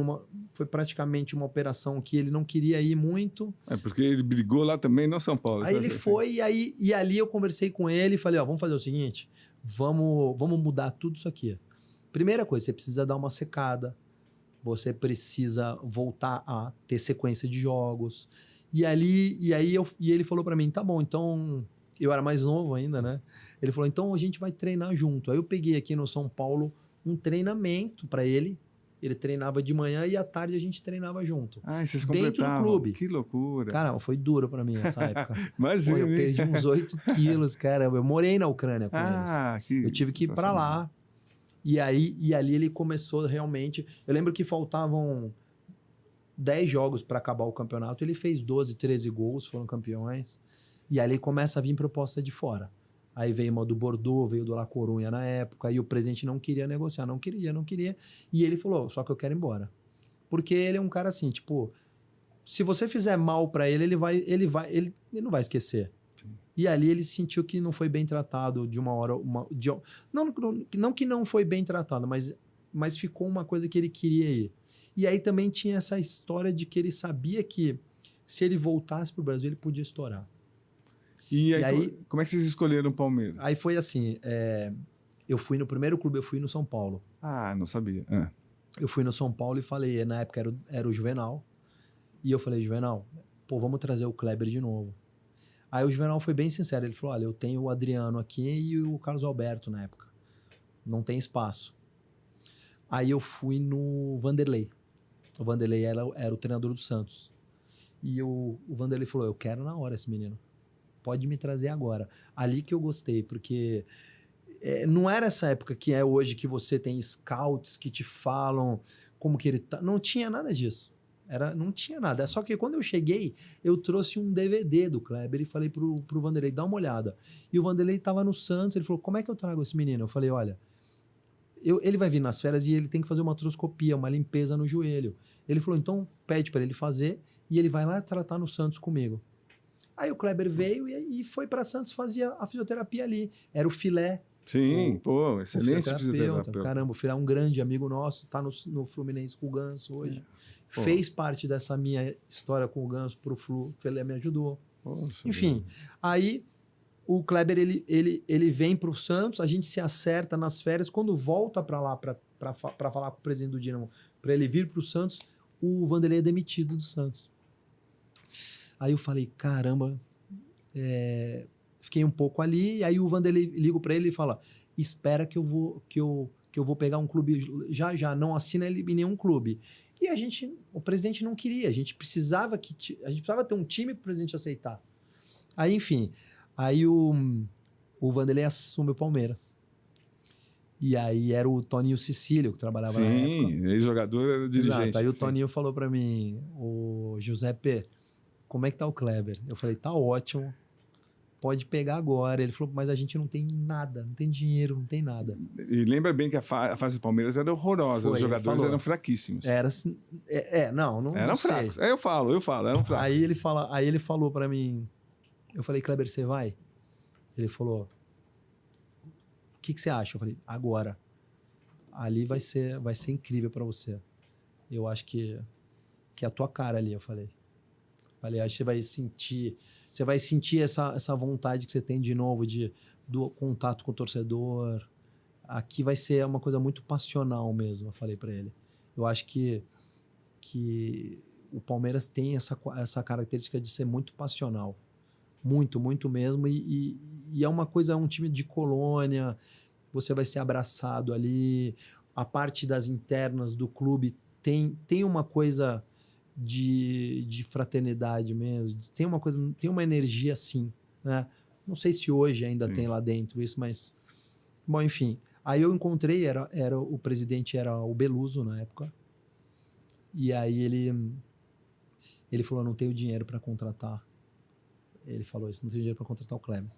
foi praticamente uma operação que ele não queria ir muito. Porque ele brigou lá também no São Paulo. Aí ele foi, e ali eu conversei com ele e falei, vamos fazer o seguinte, vamos mudar tudo isso aqui. Primeira coisa, você precisa dar uma secada, você precisa voltar a ter sequência de jogos. E ele falou pra mim, tá bom, então... Eu era mais novo ainda, né? Ele falou, então a gente vai treinar junto. Aí eu peguei aqui no São Paulo um treinamento pra ele. Ele treinava de manhã e à tarde a gente treinava junto. Ah, e vocês dentro completavam? do clube. Que loucura. Cara, foi duro pra mim essa época. Imagina. Pô, eu perdi uns 8 quilos, caramba. Eu morei na Ucrânia com eles. Eu tive que ir pra lá. E ali ele começou realmente... Eu lembro que faltavam 10 jogos para acabar o campeonato. Ele fez 12, 13 gols, foram campeões. E ali começa a vir proposta de fora. Aí veio uma do Bordeaux, veio do La Coruña na época, e o presidente não queria negociar, não queria. E ele falou, só que eu quero ir embora. Porque ele é um cara assim, tipo, se você fizer mal para ele não vai esquecer. Sim. E ali ele sentiu que não foi bem tratado de uma hora... Não que não foi bem tratado, mas ficou uma coisa que ele queria ir. E aí também tinha essa história de que ele sabia que se ele voltasse pro Brasil, ele podia estourar. E aí, como é que vocês escolheram o Palmeiras? Aí foi assim, eu fui no primeiro clube, eu fui no São Paulo. Ah, não sabia. Eu fui no São Paulo e falei, na época era o Juvenal, e eu falei, Juvenal, pô, vamos trazer o Kleber de novo. Aí o Juvenal foi bem sincero, ele falou, olha, eu tenho o Adriano aqui e o Carlos Alberto na época, não tem espaço. Aí eu fui no Vanderlei. O Vanderlei era o treinador do Santos. E o Vanderlei falou, eu quero na hora esse menino. Pode me trazer agora. Ali que eu gostei, porque não era essa época que é hoje, que você tem scouts que te falam como que ele tá. Não tinha nada disso. Não tinha nada. Só que quando eu cheguei, eu trouxe um DVD do Kleber e falei pro Vanderlei, dá uma olhada. E o Vanderlei estava no Santos, ele falou, como é que eu trago esse menino? Eu falei, olha, ele vai vir nas férias e ele tem que fazer uma artroscopia, uma limpeza no joelho. Ele falou, então pede para ele fazer e ele vai lá tratar no Santos comigo. Aí o Kleber veio e foi para Santos fazer a fisioterapia ali. Era o Filé. Sim, pô, excelente fisioterapeuta. Caramba, o Filé é um grande amigo nosso, tá no Fluminense com o Ganso hoje. Fez parte dessa minha história com o Ganso pro Flu, o Filé me ajudou. Nossa, enfim, aí o Kleber, ele vem pro Santos, a gente se acerta nas férias, quando volta para lá para falar com o presidente do Dinamo, para ele vir pro Santos, o Vanderlei é demitido do Santos. Aí eu falei, caramba, fiquei um pouco ali, e aí o Vanderlei ligo para ele e fala, espera que eu vou pegar um clube já, não assina ele em nenhum clube. E o presidente não queria, a gente precisava ter um time para o presidente aceitar. Aí, enfim, o Vanderlei assume o Palmeiras. E aí era o Toninho Cecílio, que trabalhava na época. Sim, ex-jogador, era dirigente. Exato. Aí o Toninho falou para mim, o Giuseppe, como é que tá o Kleber? Eu falei, tá ótimo, pode pegar agora. Ele falou, mas a gente não tem nada, não tem dinheiro, não tem nada. E lembra bem que a fase do Palmeiras era horrorosa, os jogadores eram fraquíssimos. Não eram sei. fracos. Eu falo, eram fracos. Aí ele falou pra mim, Eu falei, Kleber, você vai? Ele falou, o que você acha? Eu falei, agora. Ali vai ser incrível para você. Eu acho que é a tua cara ali, eu falei. Acho que você vai sentir essa vontade que você tem de novo do contato com o torcedor. Aqui vai ser uma coisa muito passional mesmo, eu falei para ele. Eu acho que o Palmeiras tem essa característica de ser muito passional. Muito, muito mesmo. E é uma coisa, um time de colônia, você vai ser abraçado ali. A parte das internas do clube tem uma coisa de fraternidade mesmo. Tem uma energia assim, né? Não sei se hoje ainda Sim. tem lá dentro isso, mas... Bom, enfim. Aí eu encontrei, o presidente era o Beluso na época. E aí ele falou, não tenho dinheiro para contratar. Ele falou isso, não tenho dinheiro para contratar o Kleber.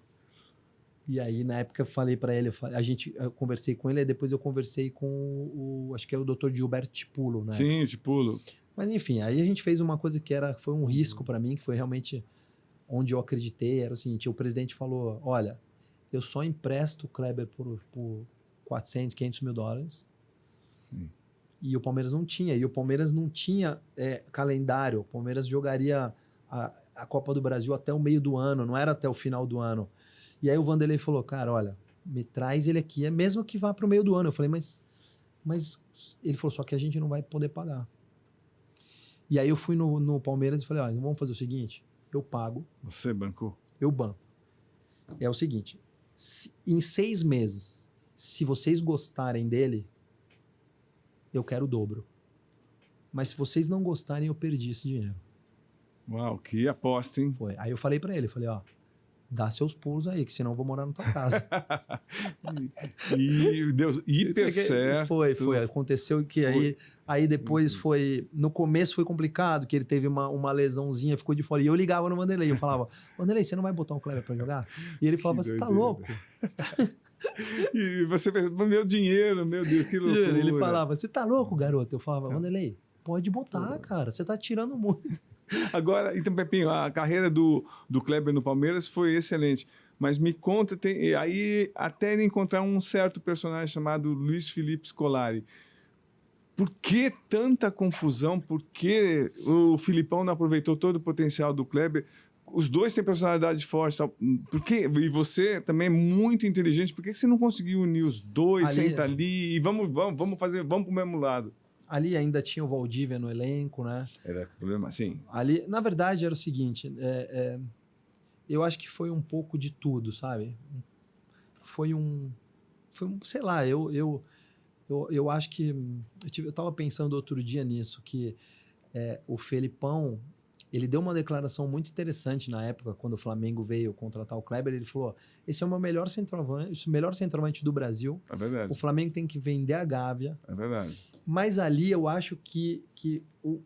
E aí, na época, eu falei para ele, eu conversei com ele, e depois eu conversei com acho que é o Dr. Gilberto Tipulo, né? Sim, Tipulo. Mas enfim, aí a gente fez uma coisa que foi um risco para mim, que foi realmente onde eu acreditei, era o seguinte, o presidente falou, olha, eu só empresto o Kleber por 400, 500 mil dólares. Sim. E o Palmeiras não tinha. E o Palmeiras não tinha calendário. O Palmeiras jogaria a Copa do Brasil até o meio do ano, não era até o final do ano. E aí o Vanderlei falou, cara, olha, me traz ele aqui, é mesmo que vá para o meio do ano. Eu falei, mas ele falou, só que a gente não vai poder pagar. E aí eu fui no Palmeiras e falei, olha, vamos fazer o seguinte, eu pago. Você bancou? Eu banco. É o seguinte, em 6 meses, se vocês gostarem dele, eu quero o dobro. Mas se vocês não gostarem, eu perdi esse dinheiro. Uau, que aposta, hein? Foi. Aí eu falei pra ele, ó, dá seus pulos aí, que senão eu vou morar na tua casa. E deu hiper certo. Foi. Aconteceu que aí depois foi... No começo foi complicado, que ele teve uma lesãozinha, ficou de fora. E eu ligava no Vanderlei, eu falava, Vanderlei, você não vai botar o Kleber pra jogar? E ele falava, você tá louco? E você pensa, meu dinheiro, meu Deus, que loucura. Ele falava, você tá louco, garoto? Eu falava, Vanderlei, pode botar, cara, você tá tirando muito. Agora, então, Pepinho, a carreira do Kleber no Palmeiras foi excelente. Mas me conta, aí até ele encontrar um certo personagem chamado Luiz Felipe Scolari. Por que tanta confusão? Por que o Filipão não aproveitou todo o potencial do Kleber? Os dois têm personalidade forte. Por quê? E você também é muito inteligente. Por que você não conseguiu unir os dois? Senta ali e vamos pro mesmo lado. Ali ainda tinha o Valdívia no elenco, né? Era problema, sim. Ali, na verdade, era o seguinte, eu acho que foi um pouco de tudo, sabe? Foi um sei lá, eu acho que eu tava pensando outro dia nisso, que o Felipão, ele deu uma declaração muito interessante na época, quando o Flamengo veio contratar o Kleber, ele falou, esse é o meu melhor centroavante do Brasil. É verdade. O Flamengo tem que vender a Gávea. É verdade. Mas ali eu acho que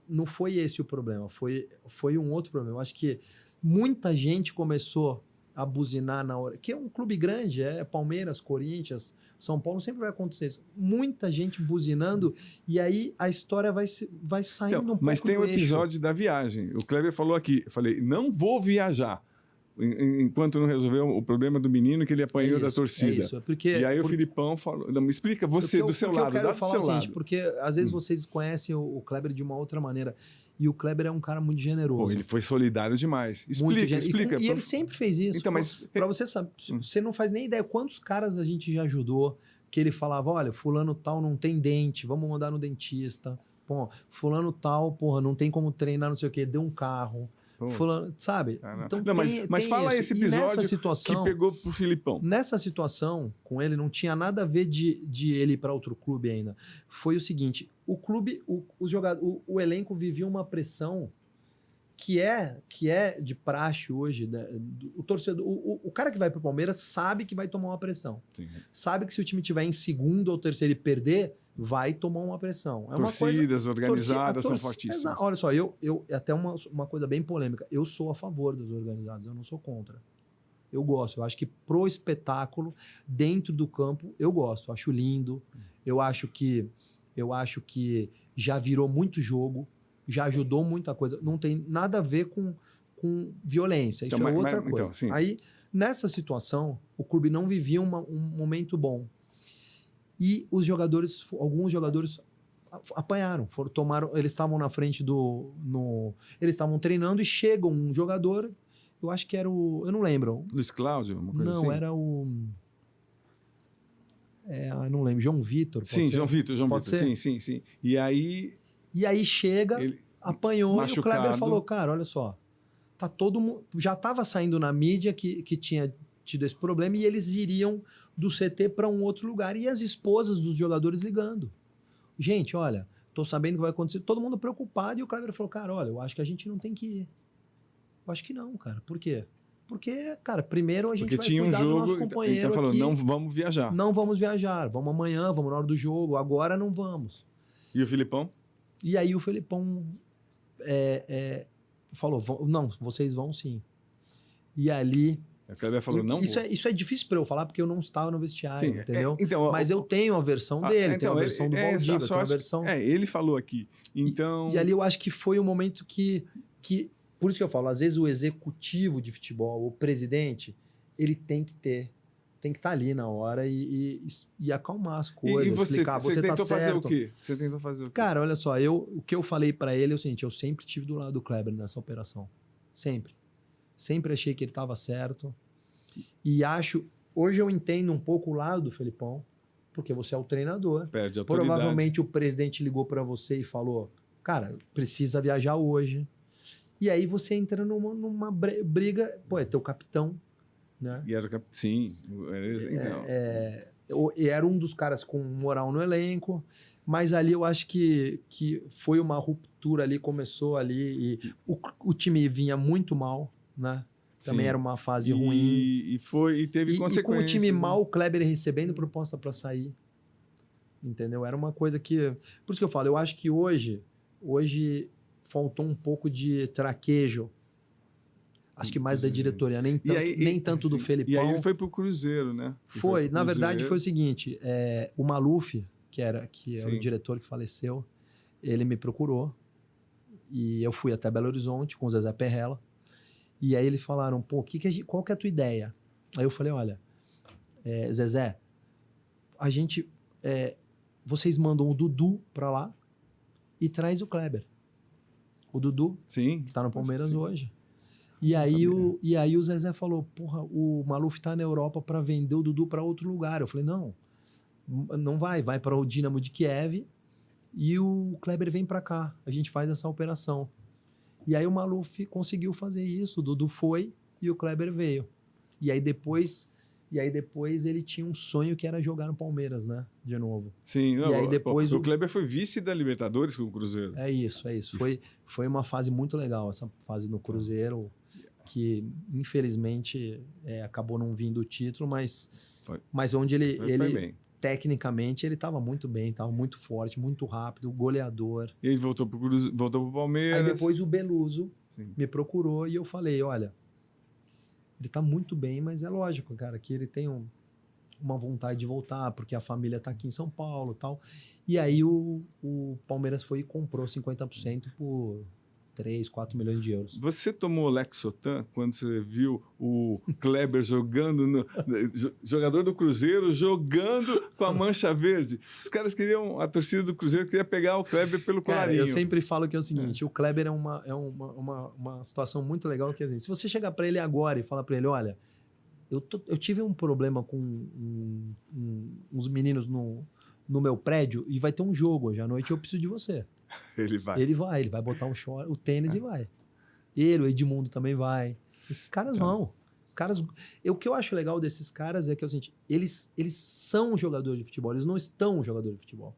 não foi esse o problema, foi um outro problema. Eu acho que muita gente começou a buzinar na hora, que é um clube grande, Palmeiras, Corinthians, São Paulo, sempre vai acontecer isso. Muita gente buzinando, e aí a história vai saindo um pouco. Mas tem do o episódio eixo. da viagem. O Kleber falou aqui, eu falei, não vou viajar enquanto não resolveu o problema do menino que ele apanhou da torcida. Porque, e aí o Filipão falou, não, me explica você do seu lado, dá do seu lado. Porque às vezes vocês conhecem o Kleber de uma outra maneira. E o Kleber é um cara muito generoso. Pô, ele foi solidário demais. Explica. E ele sempre fez isso. Então, mas... Pra você saber, você não faz nem ideia quantos caras a gente já ajudou, que ele falava, olha, fulano tal não tem dente, vamos mandar no dentista. Pô, fulano tal, porra, não tem como treinar, não sei o quê, deu um carro. Fulano, sabe? Então, não, mas fala esse episódio que pegou pro Filipão. Nessa situação, com ele, não tinha nada a ver de ele ir para outro clube ainda. Foi o seguinte, o clube, os jogadores, o elenco vivia uma pressão que é de praxe hoje. O torcedor, o cara que vai pro Palmeiras sabe que vai tomar uma pressão. Sim. Sabe que se o time tiver em segundo ou terceiro e perder, vai tomar uma pressão. Torcidas organizadas são fortíssimas. Olha só, eu até uma coisa bem polêmica. Eu sou a favor dos organizados, eu não sou contra. Eu gosto. Eu acho que pro espetáculo, dentro do campo, eu gosto. Eu acho lindo. Eu acho que já virou muito jogo, já ajudou muita coisa. Não tem nada a ver com com violência. Isso Então, é mas- outra mas- coisa. então, sim. Aí, nessa situação, o clube não vivia um momento bom. E os jogadores, alguns jogadores apanharam, eles estavam na frente eles estavam treinando e chega um jogador, eu acho que era eu não lembro. Luiz Cláudio, uma coisa Não, assim? era eu não lembro, João Vitor. Pode Sim, ser? João Vitor. Pode ser? Sim. E aí, Chega, ele apanhou e o machucado. Kleber falou, cara, olha só, tá todo mundo, já estava saindo na mídia que tinha tido esse problema e eles iriam do CT para um outro lugar e as esposas dos jogadores ligando. Gente, olha, tô sabendo que vai acontecer, todo mundo preocupado e o Kleber falou, cara, olha, eu acho que a gente não tem que ir. Eu acho que não, cara. Por quê? Porque, cara, primeiro a gente porque vai tinha um cuidar do jogo, nosso companheiro então falou, aqui. não vamos viajar. Não vamos viajar, vamos amanhã, vamos na hora do jogo, agora não vamos. E o Filipão? E aí o Felipão falou, não, vocês vão sim. E ali... O Kleber falou, não isso vou. é difícil para eu falar, porque eu não estava no vestiário, Sim, entendeu? então, mas eu tenho a versão dele, tenho a versão do Valdívia, tenho a sorte, versão... ele falou aqui. Então... E ali eu acho que foi o momento que... Por isso que eu falo, às vezes o executivo de futebol, o presidente, ele tem que estar ali na hora e acalmar as coisas, E você, explicar, você tentou tá fazer certo. o quê? Você tentou fazer o quê? Cara, olha só, o que eu falei pra ele é o seguinte, eu sempre estive do lado do Kleber nessa operação. Sempre. Sempre achei que ele estava certo. E hoje eu entendo um pouco o lado do Felipão, porque você é o treinador. Perde a autoridade. Provavelmente o presidente ligou pra você e falou, cara, precisa viajar hoje. E aí você entra numa briga, pô, é teu capitão, né? E era o sim. Então. E era um dos caras com moral no elenco, mas ali eu acho que foi uma ruptura ali, começou ali, e o time vinha muito mal, né? Também Sim. era uma fase ruim. E teve consequências. E com o time né? mal, o Kleber recebendo proposta para sair. Entendeu? Era uma coisa que... Por isso que eu falo, eu acho que hoje faltou um pouco de traquejo. Acho que mais da diretoria, nem tanto do Felipão. E aí ele foi pro Cruzeiro, né? Foi, na verdade foi o seguinte, o Maluf, que era o diretor que faleceu, ele me procurou e eu fui até Belo Horizonte com o Zezé Perrella e aí eles falaram, pô, qual que é a tua ideia? Aí eu falei, olha, Zezé, vocês mandam o Dudu pra lá e traz o Kleber. O Dudu, sim, que tá no Palmeiras hoje. E aí o Zezé falou, porra, o Maluf tá na Europa para vender o Dudu para outro lugar. Eu falei, não vai para o Dinamo de Kiev e o Kleber vem para cá. A gente faz essa operação. E aí o Maluf conseguiu fazer isso, o Dudu foi e o Kleber veio. E aí depois ele tinha um sonho que era jogar no Palmeiras, né? De novo. Sim, e aí depois o Kleber foi vice da Libertadores com o Cruzeiro. É isso. Foi uma fase muito legal, essa fase no Cruzeiro, que infelizmente acabou não vindo o título, mas onde ele bem. Tecnicamente ele estava muito bem, estava muito forte, muito rápido, goleador. E ele voltou pro Palmeiras. Aí depois o Beluso me procurou e eu falei, olha, ele tá muito bem, mas é lógico, cara, que ele tem uma vontade de voltar, porque a família tá aqui em São Paulo e tal. E aí o Palmeiras foi e comprou 50% por 3, 4 milhões de euros. Você tomou Lexotan quando você viu o Kleber jogando, jogador do Cruzeiro, jogando com a mancha verde? Os caras a torcida do Cruzeiro queria pegar o Kleber pelo colarinho. Eu sempre falo que é o seguinte, o Kleber é uma situação muito legal, que assim, se você chegar para ele agora e falar para ele, olha, eu tive um problema com uns meninos no meu prédio e vai ter um jogo hoje à noite, eu preciso de você. Ele vai botar o tênis e vai. Ele, o Edmundo também vai. Esses caras vão. O que eu acho legal desses caras é que é o seguinte, eles são jogadores de futebol, eles não estão jogadores de futebol.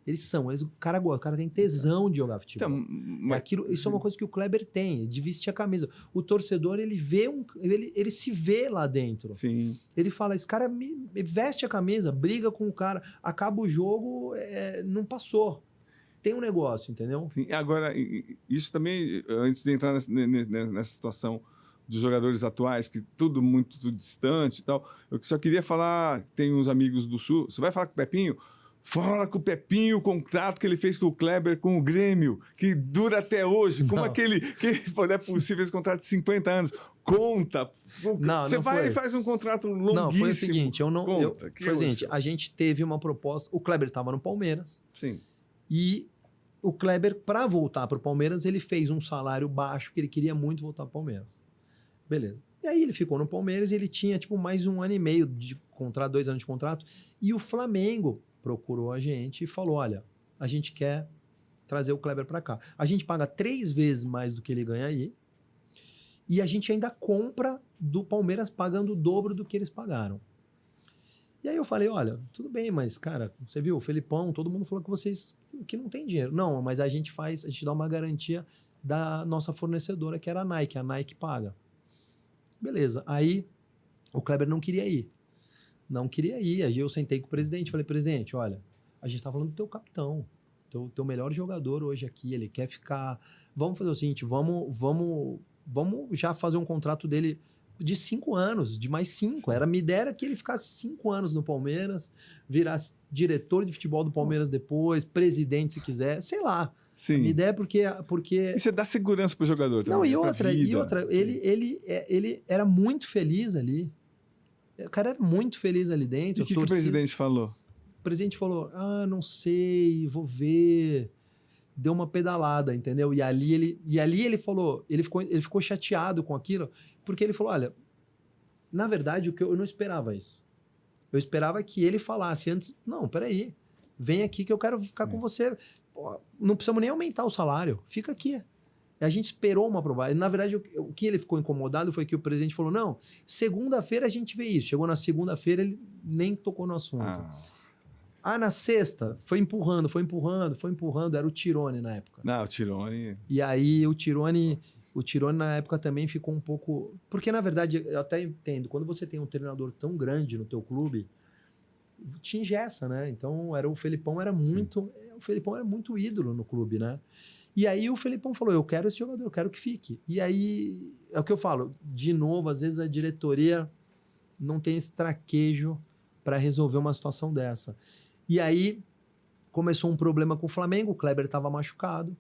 Eles são, o cara gosta, o cara tem tesão de jogar futebol. Então, isso é uma coisa que o Kleber tem, de vestir a camisa. O torcedor, ele se vê lá dentro. Sim. Ele fala, esse cara veste a camisa, briga com o cara, acaba o jogo, não passou. Tem um negócio, entendeu? Sim. Agora, isso também, antes de entrar nessa situação dos jogadores atuais, que tudo muito distante e tal, eu só queria falar, tem uns amigos do Sul, você vai falar com o Pepinho? Fala com o Pepinho o contrato que ele fez com o Kleber, com o Grêmio, que dura até hoje. Como Não. aquele que pô, não é possível esse contrato de 50 anos. Conta. Não, Você não vai foi. e faz um contrato longuíssimo. Não, foi o seguinte, Conta. foi o seguinte, a gente teve uma proposta, o Kleber estava no Palmeiras Sim. e o Kleber, para voltar para o Palmeiras, ele fez um salário baixo, que ele queria muito voltar para o Palmeiras. Beleza. E aí ele ficou no Palmeiras e ele tinha tipo mais 1 ano e meio de contrato, 2 anos de contrato, e o Flamengo procurou a gente e falou, olha, a gente quer trazer o Kleber para cá. A gente paga 3 vezes mais do que ele ganha aí, e a gente ainda compra do Palmeiras pagando o dobro do que eles pagaram. E aí eu falei, olha, tudo bem, mas, cara, você viu, o Felipão, todo mundo falou que vocês que não tem dinheiro. Não, mas a gente dá uma garantia da nossa fornecedora, que era a Nike paga. Beleza. Aí o Kleber não queria ir. Não queria ir. Aí eu sentei com o presidente, falei, presidente, olha, a gente tá falando do teu capitão, teu melhor jogador hoje aqui, ele quer ficar. Vamos fazer o seguinte, vamos já fazer um contrato dele de 5 anos, de mais 5. Minha ideia era que ele ficasse 5 anos no Palmeiras, virasse diretor de futebol do Palmeiras depois, presidente se quiser, sei lá. Sim. A minha ideia é porque... E você dá segurança pro jogador também. Não, e vida. outra, ele era muito feliz ali. O cara era muito feliz ali dentro. E o que o presidente falou? O presidente falou, não sei, vou ver... Deu uma pedalada, entendeu? E ali ele falou, ele ficou chateado com aquilo, porque ele falou, olha, na verdade, eu não esperava isso. Eu esperava que ele falasse antes, não, peraí, vem aqui que eu quero ficar com você. Pô, não precisamos nem aumentar o salário, fica aqui. A gente esperou uma aprovação. Na verdade, o que ele ficou incomodado foi que o presidente falou, não, segunda-feira a gente vê isso. Chegou na segunda-feira, ele nem tocou no assunto. Na sexta, foi empurrando. Era o Tirone na época. Não, o Tirone... E aí o Tirone na época também ficou um pouco... Porque, na verdade, eu até entendo, quando você tem um treinador tão grande no teu clube, te engessa, né? Então, o Felipão era muito ídolo no clube, né? E aí o Felipão falou, eu quero esse jogador, eu quero que fique. E aí, é o que eu falo, de novo, às vezes a diretoria não tem esse traquejo para resolver uma situação dessa. E aí começou um problema com o Flamengo, o Kleber estava machucado.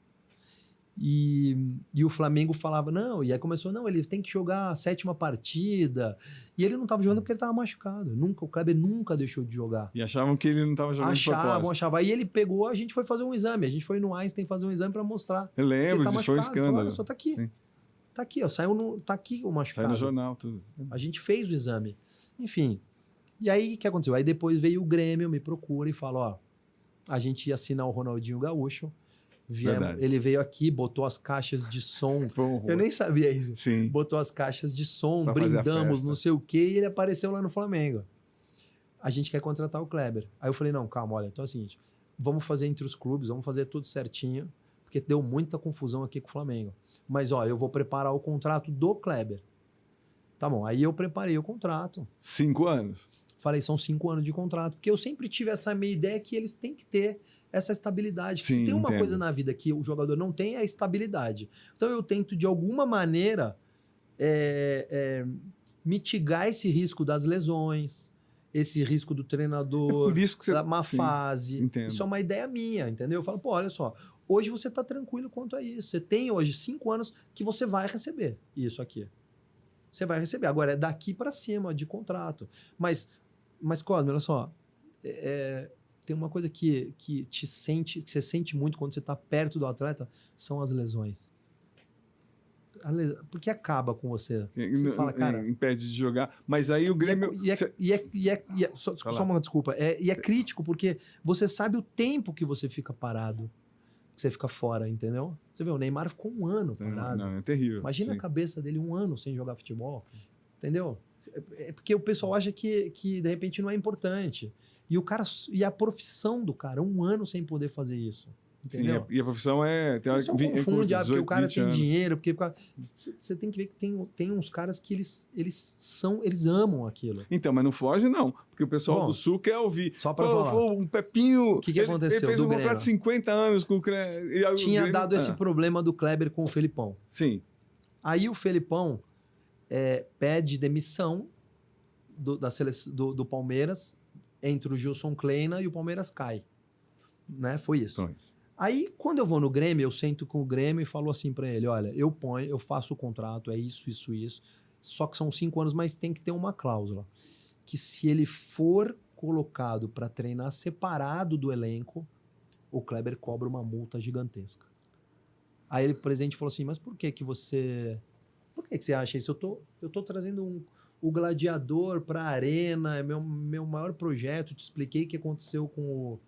E o Flamengo falava, não, e aí começou, não, ele tem que jogar a 7ª partida. E ele não estava jogando porque ele estava machucado. O Kleber nunca deixou de jogar. E achavam que ele não estava jogando de propósito. Achavam. Aí ele pegou, a gente foi fazer um exame. A gente foi no Einstein fazer um exame para mostrar. Eu lembro, isso foi um escândalo. Falou, só tá aqui. Sim. Tá aqui, ó, tá aqui o machucado. Saiu no jornal, tudo. A gente fez o exame. Enfim. E aí, o que aconteceu? Aí depois veio o Grêmio, me procura e fala, ó, a gente ia assinar o Ronaldinho Gaúcho. Ele veio aqui, botou as caixas de som. Eu nem sabia isso. Sim. Botou as caixas de som, brindamos, não sei o quê, e ele apareceu lá no Flamengo. A gente quer contratar o Kleber. Aí eu falei, não, calma, olha, então é o seguinte, vamos fazer entre os clubes, vamos fazer tudo certinho, porque deu muita confusão aqui com o Flamengo. Mas, ó, eu vou preparar o contrato do Kleber. Tá bom, aí eu preparei o contrato. 5 anos. Falei, são 5 anos de contrato. Porque eu sempre tive essa minha ideia que eles têm que ter essa estabilidade. Sim, se tem uma coisa na vida que o jogador não tem, é a estabilidade. Então eu tento, de alguma maneira, mitigar esse risco das lesões, esse risco do treinador, por isso que da má fase. Entendo. Isso é uma ideia minha, entendeu? Eu falo, pô, olha só, hoje você está tranquilo quanto a isso. Você tem hoje 5 anos que você vai receber isso aqui. Você vai receber. Agora, é daqui para cima, de contrato. Mas Cosme, olha só, tem uma coisa que você sente muito quando você está perto do atleta, são as lesões. Porque acaba com você. Você fala, cara... Impede de jogar. Mas aí o Grêmio... Só uma desculpa. E é crítico, porque você sabe o tempo que você fica parado. Que você fica fora, entendeu? Você vê, o Neymar ficou 1 ano parado. Não, é terrível. Imagina a cabeça dele 1 ano sem jogar futebol. Entendeu? É porque o pessoal acha que de repente não é importante. E a profissão do cara, 1 ano sem poder fazer isso. Entendeu? Sim, e a profissão é... Tem confunde, porque o cara tem dinheiro, porque você tem que ver que tem uns caras que eles amam aquilo. Então, mas não foge não, porque o pessoal do Sul quer ouvir. Só para falar. Um Pepinho, o que aconteceu? Ele fez um contrato de 50 anos com o Kleber. Tinha dado esse problema do Kleber com o Felipão. Sim. Aí o Felipão pede demissão do Palmeiras, entra o Gilson Kleina e o Palmeiras cai. Né? Foi isso. Foi. Aí, quando eu vou no Grêmio, eu sento com o Grêmio e falo assim pra ele, olha, eu faço o contrato, é isso, isso, isso, só que são 5 anos, mas tem que ter uma cláusula, que se ele for colocado para treinar separado do elenco, o Kleber cobra uma multa gigantesca. Aí ele, presidente, falou assim, mas por que você acha isso? Eu tô trazendo o gladiador pra arena, é meu maior projeto, te expliquei o que aconteceu com o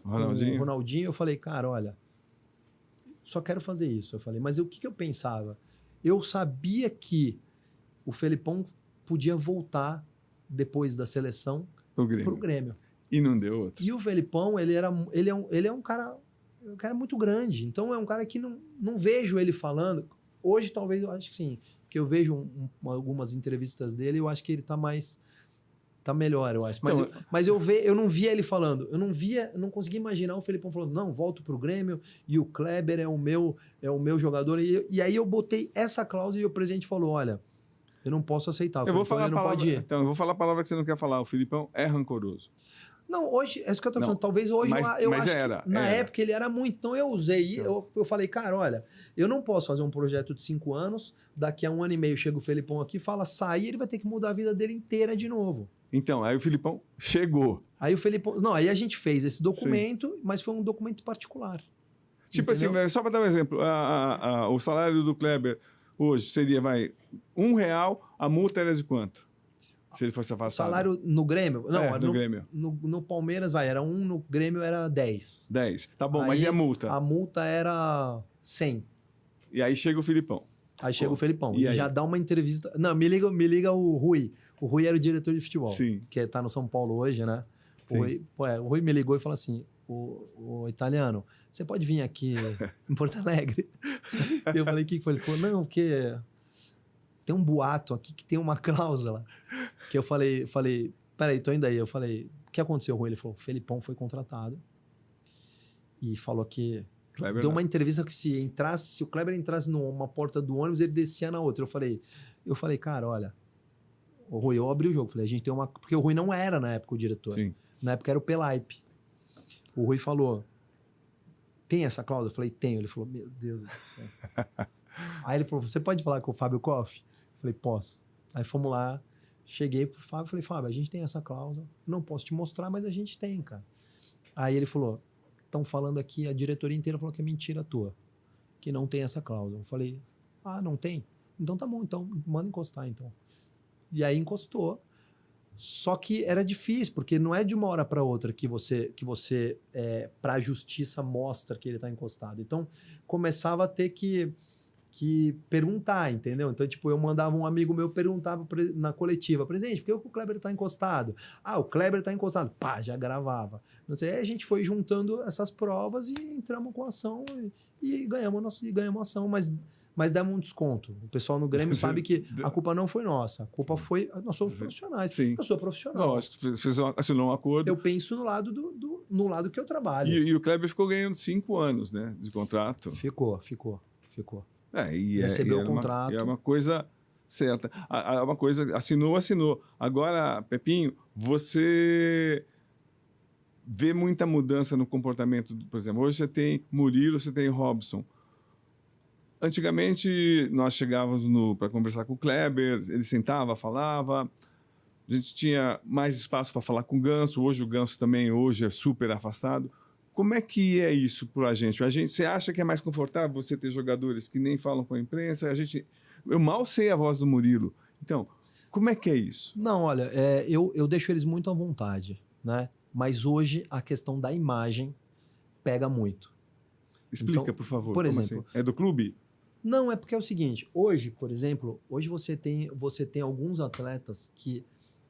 Ronaldinho. Eu falei, cara, olha, só quero fazer isso. Eu falei, mas o que eu pensava? Eu sabia que o Felipão podia voltar depois da seleção pro Grêmio. E não deu outro. E o Felipão, ele é um cara muito grande. Então é um cara que não vejo ele falando. Hoje, talvez, eu acho que sim. Porque eu vejo algumas entrevistas dele, eu acho que ele tá melhor, eu acho. Mas eu não via ele falando. Eu não conseguia imaginar o Felipão falando, não, volto pro Grêmio e o Kleber é o meu jogador. E aí eu botei essa cláusula e o presidente falou, olha, eu não posso aceitar. Eu vou falar a palavra que você não quer falar. O Felipão é rancoroso. Não, hoje, é isso que eu tô falando. Talvez hoje mas eu acho que na era. época ele era muito. Então eu usei. Então. Eu falei, cara, olha, eu não posso fazer um projeto de 5 anos, daqui a 1 ano e meio chega o Felipão aqui, fala, sai, ele vai ter que mudar a vida dele inteira de novo. Então, aí o Felipão chegou. Aí o Felipão. Não, aí a gente fez esse documento, sim, mas foi um documento particular. Tipo entendeu? Assim, só para dar um exemplo, o salário do Kleber hoje seria, R$1, a multa era de quanto? Se ele fosse afastado. O salário no Grêmio? Não, no Grêmio. No Palmeiras, era 1, no Grêmio era 10. 10. Tá bom, aí, mas e a multa? A multa era 100. E aí chega o Felipão. Aí chega o Felipão. E já dá uma entrevista. Não, me liga o Rui. O Rui era o diretor de futebol. Sim. Que tá no São Paulo hoje, né? O Rui me ligou e falou assim: o italiano, você pode vir aqui em Porto Alegre? Eu falei, o que foi? Ele falou, não, porque tem um boato aqui que tem uma cláusula. Que eu falei, peraí, tô indo aí. Eu falei, o que aconteceu, Rui? Ele falou, o Felipão foi contratado e falou que Kleber deu uma entrevista que se o Kleber entrasse numa porta do ônibus, ele descia na outra. Eu falei, cara, olha, o Rui, eu abri o jogo. Falei, a gente tem uma... Porque o Rui não era, na época, o diretor. Sim. Na época era o Pelaipe. O Rui falou, tem essa cláusula? Eu falei, tenho. Ele falou, meu Deus do céu. Aí ele falou, você pode falar com o Fábio Koff? Eu falei, posso. Aí fomos lá, cheguei pro Fábio e falei, Fábio, a gente tem essa cláusula. Não posso te mostrar, mas a gente tem, cara. Aí ele falou, estão falando aqui, a diretoria inteira falou que é mentira tua, que não tem essa cláusula. Eu falei, não tem? Então tá bom, então manda encostar, então. E aí encostou. Só que era difícil, porque não é de uma hora para outra que você para a justiça mostra que ele está encostado. Então começava a ter que perguntar, entendeu? Então, tipo, eu mandava um amigo meu perguntava na coletiva, presidente, por que o Kleber está encostado? O Kleber está encostado. Pá, já gravava. Não sei, aí a gente foi juntando essas provas e entramos com a ação e ganhamos a ação, mas demos um desconto. O pessoal no Grêmio sabe que a culpa não foi nossa. A culpa foi... Nós somos profissionais. Sim. Eu sou profissional. Assinou um acordo. Eu penso no lado que eu trabalho. E o Kleber ficou ganhando 5 anos, né, de contrato. Ficou. Recebeu o contrato. É uma coisa certa. Uma coisa, assinou. Agora, Pepinho, você vê muita mudança no comportamento. Por exemplo, hoje você tem Murilo, você tem Robson. Antigamente, nós chegávamos para conversar com o Kleber, ele sentava, falava, a gente tinha mais espaço para falar com o Ganso, hoje o Ganso também é super afastado. Como é que é isso para a gente? Você acha que é mais confortável você ter jogadores que nem falam com a imprensa? Eu mal sei a voz do Murilo. Então, como é que é isso? Não, olha, eu deixo eles muito à vontade, né? Mas hoje a questão da imagem pega muito. Explica, então, por favor. Por exemplo, assim? É do clube? Não, é porque é o seguinte, hoje, por exemplo, você tem alguns atletas que,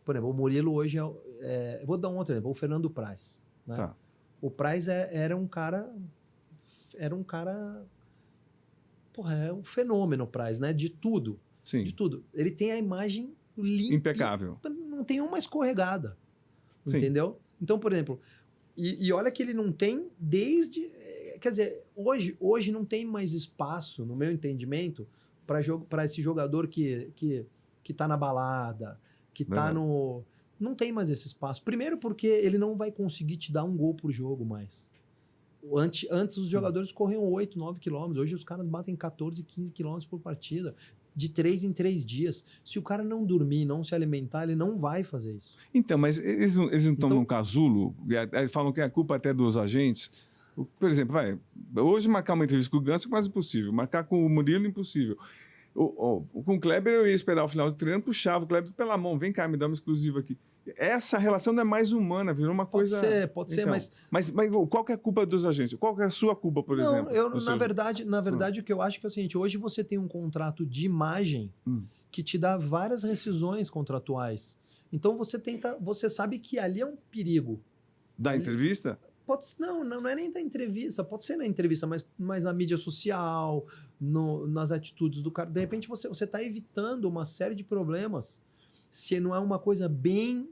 por exemplo, o Murilo hoje vou dar um outro exemplo, o Fernando Praz, né? Tá. O Praz era um cara, porra, é um fenômeno o Praz, né? De tudo. Sim. De tudo. Ele tem a imagem limpa. Impecável. Não tem uma escorregada. Sim. Entendeu? Então, por exemplo, e olha que ele não tem desde... Quer dizer, hoje não tem mais espaço, no meu entendimento, para esse jogador que tá na balada, que tá Não tem mais esse espaço. Primeiro porque ele não vai conseguir te dar um gol por jogo mais. Antes os jogadores corriam 8, 9 quilômetros. Hoje os caras batem 14, 15 quilômetros por partida. De 3 em 3 dias. Se o cara não dormir, não se alimentar, ele não vai fazer isso. Então, mas eles não estão num casulo? Eles falam que a culpa até dos agentes. Por exemplo, hoje marcar uma entrevista com o Ganso é quase impossível. Marcar com o Murilo, impossível. Com o Kleber, eu ia esperar o final do treino, puxava o Kleber pela mão. Vem cá, me dá uma exclusiva aqui. Essa relação não é mais humana, virou uma coisa... Pode ser, mas qual que é a culpa dos agentes? Qual que é a sua culpa, por exemplo? Na verdade, o que eu acho que é o seguinte, hoje você tem um contrato de imagem que te dá várias rescisões contratuais. Então você sabe que ali é um perigo. Da entrevista? Não é nem da entrevista, pode ser na entrevista, mas na mídia social, nas atitudes do cara. De repente você está evitando uma série de problemas se não é uma coisa bem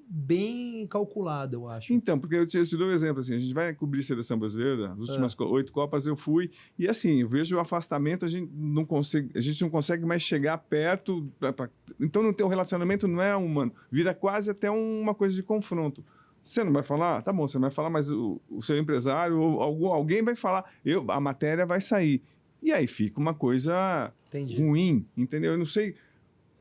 calculada, eu acho. Então, porque eu te dou um exemplo, assim, a gente vai cobrir a seleção brasileira, as últimas 8 Copas eu fui, e assim, eu vejo o afastamento, a gente não consegue mais chegar perto, então não tem um relacionamento, não é humano, vira quase até uma coisa de confronto. Você não vai falar? Tá bom, você não vai falar, mas o seu empresário ou alguém vai falar, a matéria vai sair. E aí fica uma coisa ruim, entendeu? Eu não sei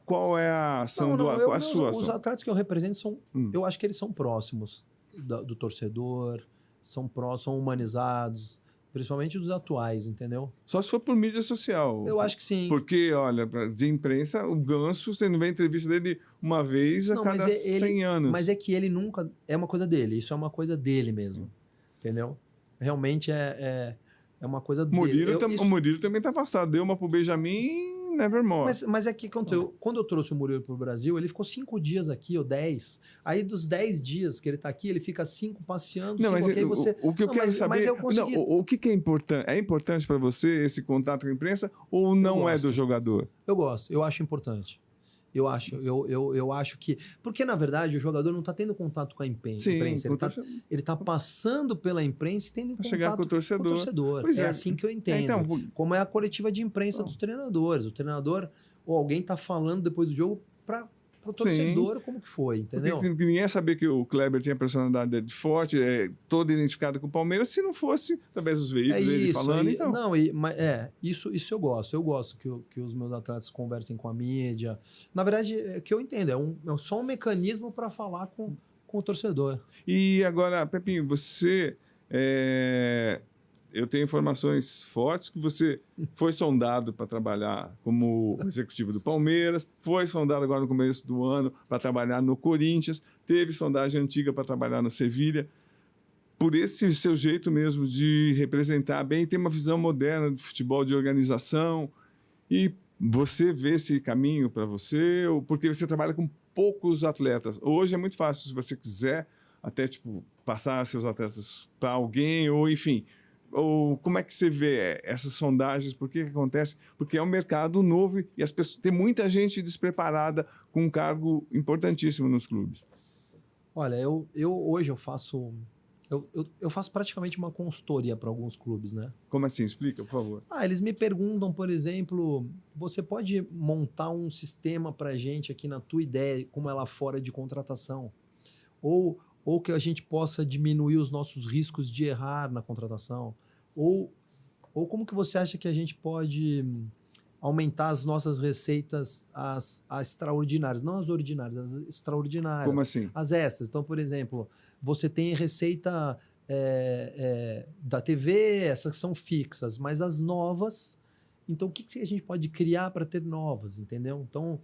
qual é a ação a sua ação. Os atletas que eu represento eu acho que eles são próximos do torcedor, são humanizados, principalmente dos atuais, entendeu? Só se for por mídia social. Eu acho que sim. Porque, olha, de imprensa, o Ganso, você não vê a entrevista dele uma vez a cada 100 anos. Mas é que ele nunca... É uma coisa dele, isso é uma coisa dele mesmo, entendeu? Realmente é uma coisa dele. O Murilo também está afastado. Deu uma pro Benjamin... Nevermore. Mas é que quando eu trouxe o Murilo pro Brasil, ele ficou 5 dias aqui, ou 10. Aí dos 10 dias que ele tá aqui, ele fica 5 passeando. Não, mas o que eu quero saber... o que é importante? É importante para você esse contato com a imprensa ou não é do jogador? Eu gosto, eu acho importante. Eu acho que... Porque, na verdade, o jogador não está tendo contato com a imprensa. Sim, ele está passando pela imprensa e tendo contato com o torcedor. É assim que eu entendo. Então, como é a coletiva de imprensa dos treinadores. O treinador ou alguém está falando depois do jogo para o torcedor como que foi, entendeu? Porque ninguém ia saber que o Kleber tinha personalidade forte, todo identificado com o Palmeiras, se não fosse, talvez os veículos dele falando. Então. Não, isso eu gosto. Eu gosto que os meus atletas conversem com a mídia. Na verdade, é que eu entendo, é só um mecanismo para falar com o torcedor. E agora, Pepinho, você... Eu tenho informações fortes que você foi sondado para trabalhar como executivo do Palmeiras, foi sondado agora no começo do ano para trabalhar no Corinthians, teve sondagem antiga para trabalhar no Sevilha. Por esse seu jeito mesmo de representar bem, tem uma visão moderna do futebol, de organização, e você vê esse caminho para você, porque você trabalha com poucos atletas. Hoje é muito fácil, se você quiser, até passar seus atletas para alguém, ou enfim... Ou como é que você vê essas sondagens? Por que acontece? Porque é um mercado novo e as pessoas, tem muita gente despreparada com um cargo importantíssimo nos clubes. Olha, hoje eu faço praticamente uma consultoria para alguns clubes, né? Como assim? Explica, por favor. Eles me perguntam, por exemplo, você pode montar um sistema para a gente aqui na tua ideia, como é lá fora de contratação? Ou que a gente possa diminuir os nossos riscos de errar na contratação? Ou como que você acha que a gente pode aumentar as nossas receitas as extraordinárias? Não as ordinárias, as extraordinárias. Como assim? As extras. Então, por exemplo, você tem receita da TV, essas que são fixas, mas as novas... Então, o que a gente pode criar para ter novas, entendeu? Então,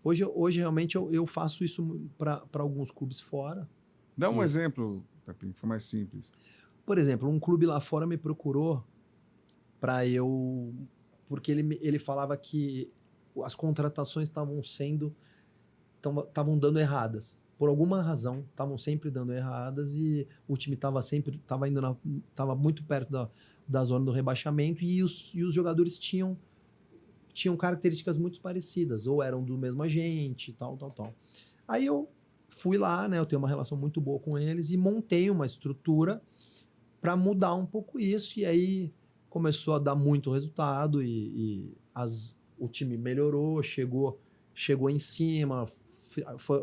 hoje realmente eu faço isso para alguns clubes fora. Dá um exemplo, Pepinho, que for mais simples. Por exemplo, um clube lá fora me procurou porque ele falava que as contratações estavam dando erradas. Por alguma razão, estavam sempre dando erradas e o time estava muito perto da zona do rebaixamento e os jogadores tinham características muito parecidas, ou eram do mesmo agente, tal. Aí eu fui lá, né? Eu tenho uma relação muito boa com eles e montei uma estrutura para mudar um pouco isso. E aí começou a dar muito resultado e o time melhorou, chegou em cima,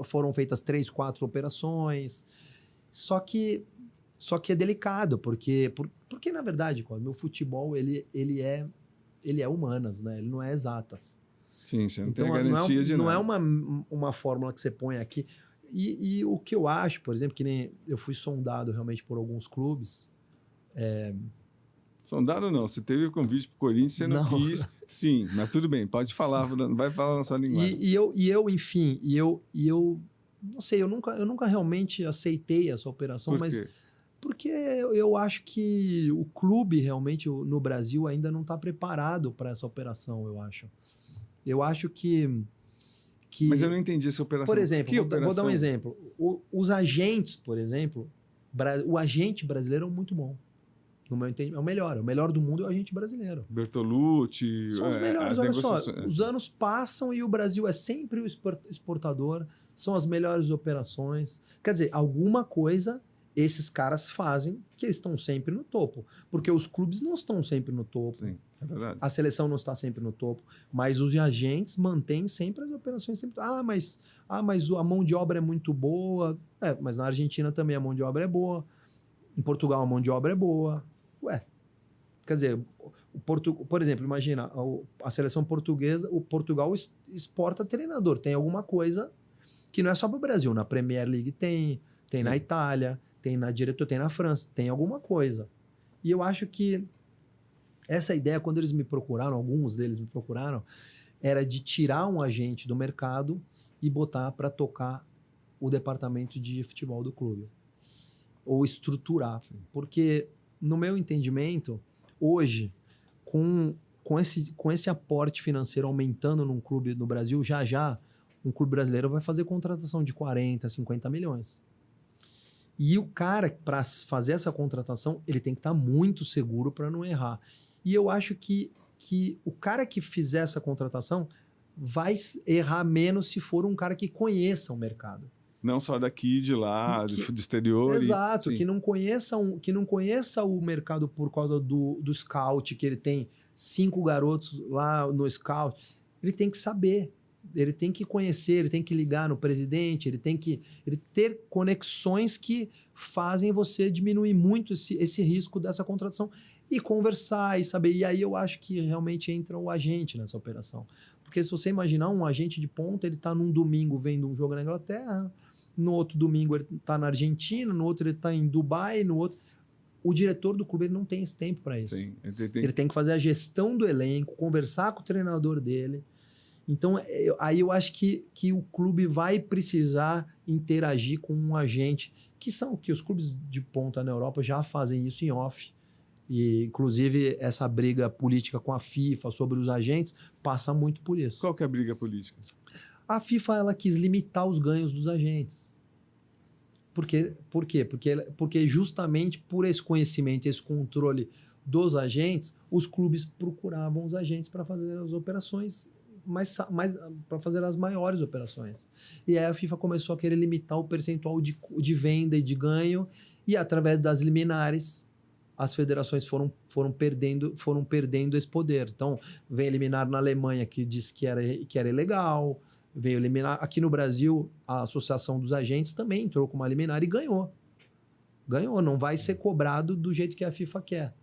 foram feitas 3, 4 operações. Só que é delicado, porque na verdade, Cosme, o futebol ele é humanas, né? Ele não é exatas. Sim, você não Então, tem a garantia de não nada. é uma fórmula que você põe aqui. E o que eu acho, por exemplo, que nem eu fui sondado realmente por alguns clubes. Sondado não, você teve o convite pro Corinthians, você não quis. Sim, mas tudo bem, pode falar, vai falar na sua linguagem. Enfim, não sei, eu nunca realmente aceitei essa operação, Por mas quê? porque eu acho que o clube realmente no Brasil ainda não está preparado para essa operação, eu acho. Eu acho que Mas eu não entendi essa operação. por exemplo, que vou dar um operação? exemplo. Os agentes, por exemplo, o agente brasileiro é muito bom. No meu entendimento, é o melhor do mundo é o agente brasileiro. Bertolucci, São os melhores, as olha só. negociações. Os anos passam e o Brasil é sempre o exportador, são as melhores operações. Quer dizer, alguma coisa esses caras fazem que eles estão sempre no topo. Porque os clubes não estão sempre no topo. Sim, é verdade. A seleção não está sempre no topo, mas os agentes mantêm sempre as operações sempre. Mas a mão de obra é muito boa. Mas na Argentina também a mão de obra é boa. Em Portugal a mão de obra é boa. Quer dizer, por exemplo, imagina a seleção portuguesa, o Portugal exporta treinador. Tem alguma coisa que não é só para o Brasil. Na Premier League tem na Itália, tem na diretor, tem na França, tem alguma coisa. E eu acho que essa ideia, quando eles me procuraram, alguns deles me procuraram, era de tirar um agente do mercado e botar para tocar o departamento de futebol do clube. Ou estruturar. Porque, no meu entendimento, hoje, com esse aporte financeiro aumentando num clube no Brasil, já um clube brasileiro vai fazer contratação de 40, 50 milhões. E o cara, para fazer essa contratação, ele tem que estar muito seguro para não errar. E eu acho que o cara que fizer essa contratação vai errar menos se for um cara que conheça o mercado. Não só daqui, de lá, do exterior. Exato, que não conheça o mercado por causa do scout, que ele tem 5 garotos lá no scout. Ele tem que saber, ele tem que conhecer, ele tem que ligar no presidente, ele tem que ter conexões que fazem você diminuir muito esse risco dessa contratação e conversar e saber. E aí eu acho que realmente entra o agente nessa operação. Porque se você imaginar um agente de ponta, ele está num domingo vendo um jogo na Inglaterra, no outro domingo ele está na Argentina, no outro ele está em Dubai, no outro... O diretor do clube ele não tem esse tempo para isso. Sim, ele tem que fazer a gestão do elenco, conversar com o treinador dele. Então, aí eu acho que o clube vai precisar interagir com um agente, que os clubes de ponta na Europa já fazem isso em off. E, inclusive, essa briga política com a FIFA sobre os agentes passa muito por isso. Qual que é a briga política? A FIFA ela quis limitar os ganhos dos agentes. Por quê? Porque justamente por esse conhecimento, esse controle dos agentes, os clubes procuravam os agentes para fazer as operações, para fazer as maiores operações. E aí a FIFA começou a querer limitar o percentual de venda e de ganho, e através das liminares, as federações foram perdendo esse poder. Então, vem liminar na Alemanha, que diz que era ilegal. Veio eliminar. Aqui no Brasil, a Associação dos Agentes também entrou com uma liminar e ganhou. Ganhou, não vai ser cobrado do jeito que a FIFA quer.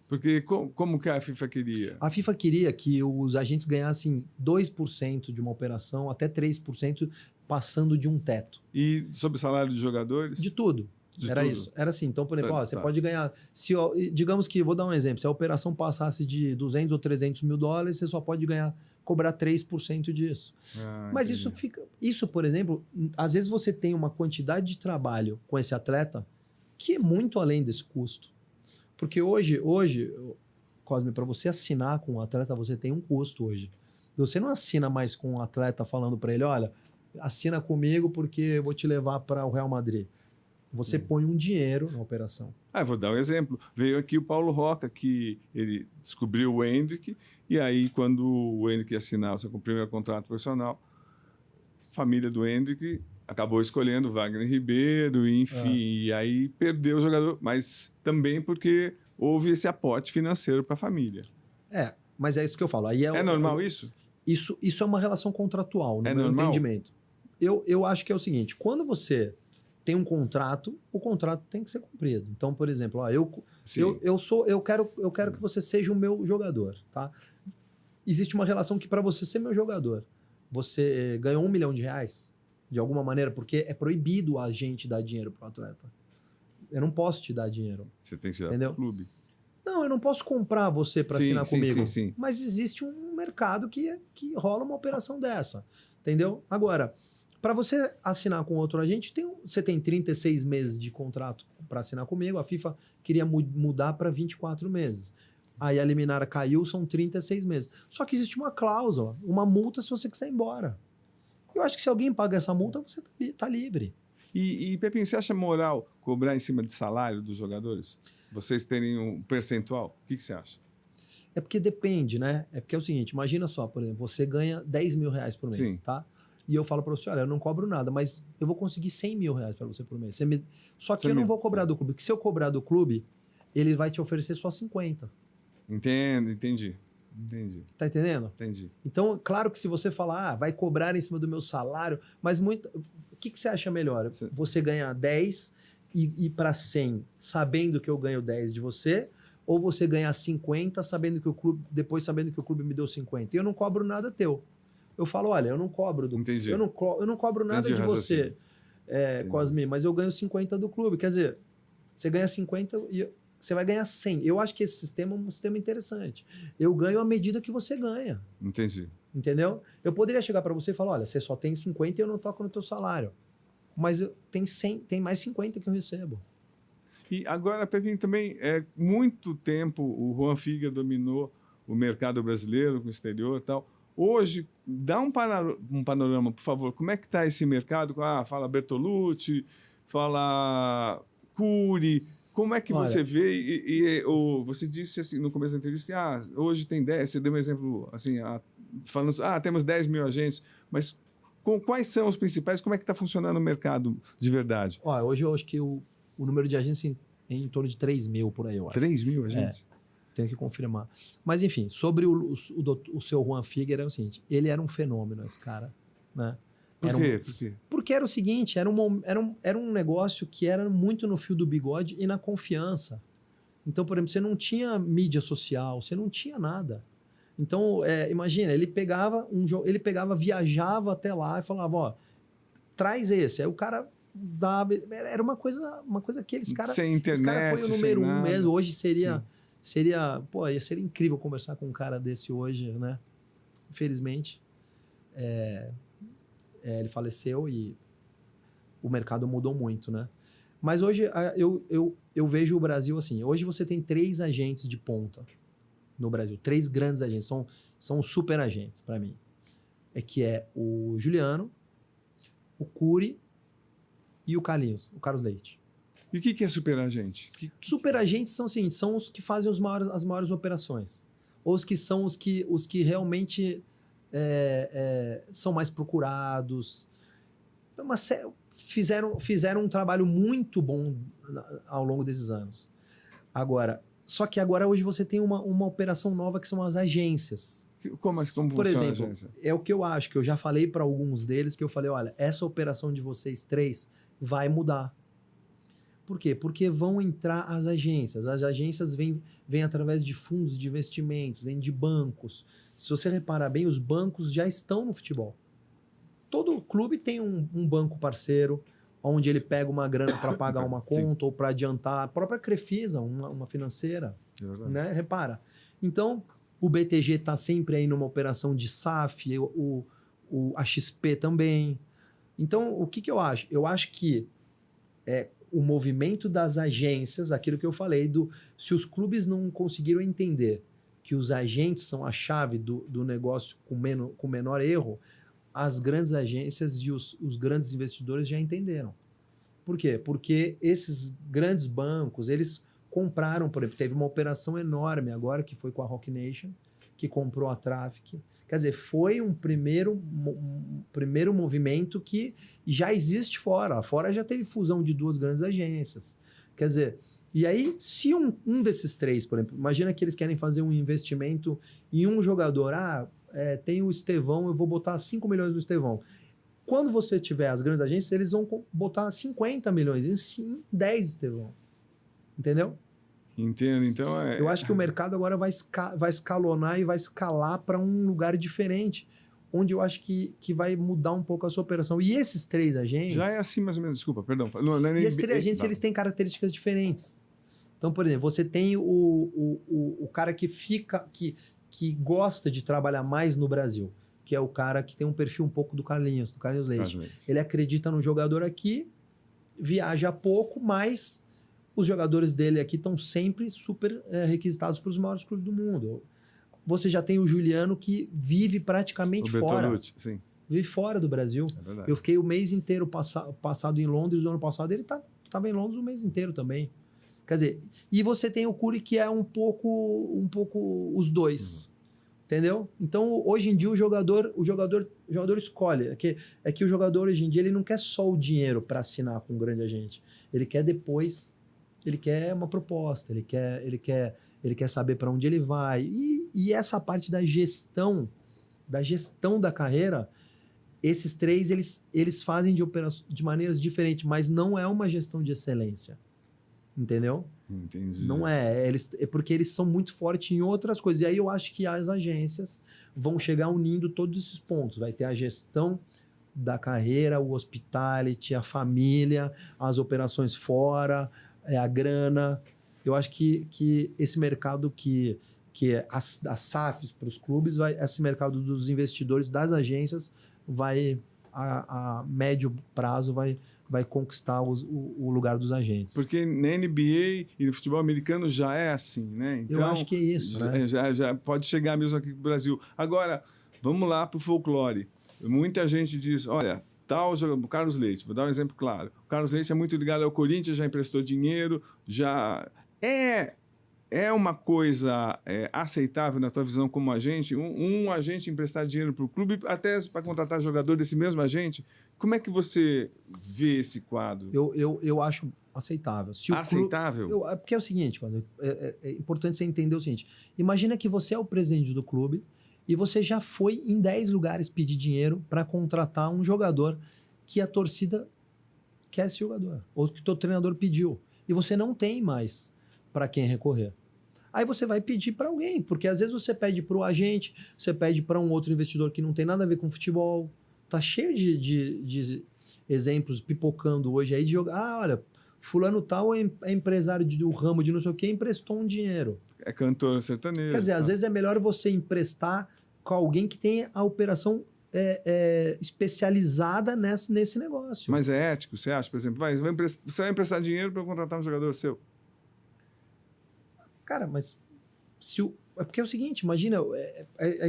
Porque como que a FIFA queria? A FIFA queria que os agentes ganhassem 2% de uma operação, até 3%, passando de um teto. E sobre o salário dos jogadores? De tudo. Era isso. Era assim. Então, por exemplo, você pode ganhar... digamos que, vou dar um exemplo, se a operação passasse de 200 ou 300 mil dólares, você só pode cobrar 3% disso. Mas entendi. Isso, por exemplo, às vezes você tem uma quantidade de trabalho com esse atleta que é muito além desse custo. Porque hoje Cosme, para você assinar com um atleta, você tem um custo hoje. Você não assina mais com um atleta falando para ele, olha, assina comigo porque eu vou te levar para o Real Madrid. Você põe um dinheiro na operação. Vou dar um exemplo. Veio aqui o Paulo Roca, que ele descobriu o Endrick, e aí, quando o Endrick ia assinar o seu primeiro contrato profissional, a família do Endrick acabou escolhendo Wagner Ribeiro, enfim, e aí perdeu o jogador, mas também porque houve esse aporte financeiro para a família. Mas é isso que eu falo. Aí é normal isso? Isso é uma relação contratual, no meu entendimento. eu acho que é o seguinte, quando você tem um contrato, o contrato tem que ser cumprido. Então, por exemplo, ó, eu quero que você seja o meu jogador, tá? Existe uma relação que para você ser meu jogador, você ganhou R$1 milhão, de alguma maneira, porque é proibido a gente dar dinheiro para o atleta. Eu não posso te dar dinheiro. Você tem que tirar entendeu? do clube. Não, eu não posso comprar você para assinar comigo. Sim. Mas existe um mercado que rola uma operação dessa. Entendeu? Agora, para você assinar com outro agente, você tem 36 meses de contrato para assinar comigo. A FIFA queria mudar para 24 meses. Aí a liminar caiu, são 36 meses. Só que existe uma cláusula, uma multa se você quiser ir embora. Eu acho que se alguém paga essa multa, você tá livre. E Pepinho, você acha moral cobrar em cima de salário dos jogadores? Vocês terem um percentual? O que você acha? É porque depende, né? É porque é o seguinte, imagina só, por exemplo, você ganha R$10 mil por mês, Sim. tá? E eu falo para você, olha, eu não cobro nada, mas eu vou conseguir R$100 mil para você por mês. Só que eu não vou cobrar do clube, porque se eu cobrar do clube, ele vai te oferecer só 50. Entendi. Tá entendendo? Entendi. Então, claro que se você falar, vai cobrar em cima do meu salário, mas o que você acha melhor? Você ganhar 10 e ir para 100 sabendo que eu ganho 10 de você, ou você ganhar 50 sabendo que o clube me deu 50? E eu não cobro nada teu. Eu falo, olha, eu não cobro Entendi. eu não cobro nada de você, Cosme, mas eu ganho 50 do clube. Quer dizer, você ganha 50 e você vai ganhar 100. Eu acho que esse sistema é um sistema interessante. Eu ganho à medida que você ganha. Entendi. Entendeu? Eu poderia chegar para você e falar, olha, você só tem 50 e eu não toco no teu salário. Mas tem mais 50 que eu recebo. E agora, Pepinho, também, muito tempo o Juan Figueiredo dominou o mercado brasileiro, com o exterior e tal. Hoje, dá um panorama, por favor, como é que está esse mercado? Fala Bertolucci, fala Curi, como é que você vê? Você disse assim, no começo da entrevista que hoje tem 10, você deu um exemplo assim, falando, temos 10 mil agentes, mas quais são os principais? Como é que está funcionando o mercado de verdade? Hoje eu acho que o número de agentes é em torno de 3 mil por aí, eu acho. 3 mil agentes? Tenho que confirmar. Mas, enfim, sobre o seu Juan Figueiredo, é o seguinte, ele era um fenômeno, esse cara, né? Por quê? Porque era o seguinte, era um negócio que era muito no fio do bigode e na confiança. Então, por exemplo, você não tinha mídia social, você não tinha nada. Então, imagina, ele viajava até lá e falava, traz esse. Aí o cara dava... Era uma coisa que aqueles caras... Sem internet, esse cara foi o número 1 mesmo. Hoje seria... Sim. ia ser incrível conversar com um cara desse hoje, né? Infelizmente, ele faleceu e o mercado mudou muito, né? Mas hoje eu vejo o Brasil assim. Hoje você tem 3 agentes de ponta no Brasil. 3 grandes agentes. São super agentes para mim. Que é o Juliano, o Curi e o Carlos Leite. E o que é superagente? Superagentes são assim, são os que fazem as maiores operações. Ou os que realmente são mais procurados. Fizeram um trabalho muito bom ao longo desses anos. Só que agora hoje você tem uma operação nova que são as agências. Como Por funciona exemplo, a agência? É o que eu acho, que eu já falei para alguns deles, que eu falei, olha, essa operação de vocês 3 vai mudar. Por quê? Porque vão entrar as agências. As agências vêm através de fundos de investimentos, vêm de bancos. Se você reparar bem, os bancos já estão no futebol. Todo clube tem um banco parceiro, onde ele pega uma grana para pagar uma conta ou para adiantar. A própria Crefisa, uma financeira. Né? Repara. Então, o BTG está sempre aí numa operação de SAF, a XP também. Então, o que eu acho? Eu acho que o movimento das agências, aquilo que eu falei, se os clubes não conseguiram entender que os agentes são a chave do negócio com menor erro, as grandes agências e os grandes investidores já entenderam. Por quê? Porque esses grandes bancos, eles compraram, por exemplo, teve uma operação enorme agora, que foi com a Rock Nation, que comprou a Traffic. Quer dizer, foi um primeiro movimento que já existe fora. Fora já teve fusão de 2 grandes agências. Quer dizer, e aí, se um desses 3, por exemplo, imagina que eles querem fazer um investimento em um jogador. Tem o Estevão, eu vou botar 5 milhões no Estevão. Quando você tiver as grandes agências, eles vão botar 50 milhões, em 10, Estevão. Entendeu? Entendo, então Eu acho que o mercado agora vai escalonar e vai escalar para um lugar diferente, onde eu acho que vai mudar um pouco a sua operação. E esses 3 agentes... Já é assim mais ou menos, desculpa, perdão. E esses 3 agentes, eles têm características diferentes. Então, por exemplo, você tem o cara que gosta de trabalhar mais no Brasil, que é o cara que tem um perfil um pouco do Carlinhos Leite. Ele acredita no jogador aqui, viaja pouco, mas os jogadores dele aqui estão sempre super requisitados para os maiores clubes do mundo. Você já tem o Juliano, que vive praticamente fora. Bertolucci, sim. Vive fora do Brasil. É verdade. Eu fiquei o mês inteiro passado em Londres, no ano passado ele estava em Londres o mês inteiro também. Quer dizer, e você tem o Curi, que é um pouco os dois. Entendeu? Então, hoje em dia, o jogador escolhe. É que o jogador, hoje em dia, ele não quer só o dinheiro para assinar com um grande agente. Ele quer depois, ele quer uma proposta, ele quer saber para onde ele vai. E essa parte da gestão da carreira, esses 3, eles fazem de maneiras diferentes, mas não é uma gestão de excelência. Entendeu? Entendi. Não é. É porque eles são muito fortes em outras coisas. E aí eu acho que as agências vão chegar unindo todos esses pontos. Vai ter a gestão da carreira, o hospitality, a família, as operações fora, a grana. Eu acho que esse mercado que é as SAFs para os clubes, esse mercado dos investidores, das agências, vai a médio prazo vai conquistar o lugar dos agentes. Porque na NBA e no futebol americano já é assim, né? Então, eu acho que é isso, né? Já pode chegar mesmo aqui no Brasil. Agora, vamos lá para o folclore. Muita gente diz, olha, tal jogador, o Carlos Leite, vou dar um exemplo claro. O Carlos Leite é muito ligado ao Corinthians, já emprestou dinheiro, já... É uma coisa aceitável na tua visão como agente, um agente emprestar dinheiro para o clube, até para contratar jogador desse mesmo agente? Como é que você vê esse quadro? Eu acho aceitável. Aceitável? Porque é o seguinte, é importante você entender o seguinte. Imagina que você é o presidente do clube e você já foi em 10 lugares pedir dinheiro para contratar um jogador que a torcida quer esse jogador, ou que o teu treinador pediu. E você não tem mais para quem recorrer. Aí você vai pedir para alguém, porque às vezes você pede para o agente, você pede para um outro investidor que não tem nada a ver com futebol. Tá cheio de exemplos pipocando hoje aí de jogar. Olha, fulano tal é empresário do ramo de não sei o que, emprestou um dinheiro. É cantor sertanejo. Quer dizer, às vezes é melhor você emprestar com alguém que tenha a operação especializada nesse negócio. Mas é ético, você acha? Por exemplo, você vai emprestar dinheiro para contratar um jogador seu? Cara, mas é porque é o seguinte, imagina,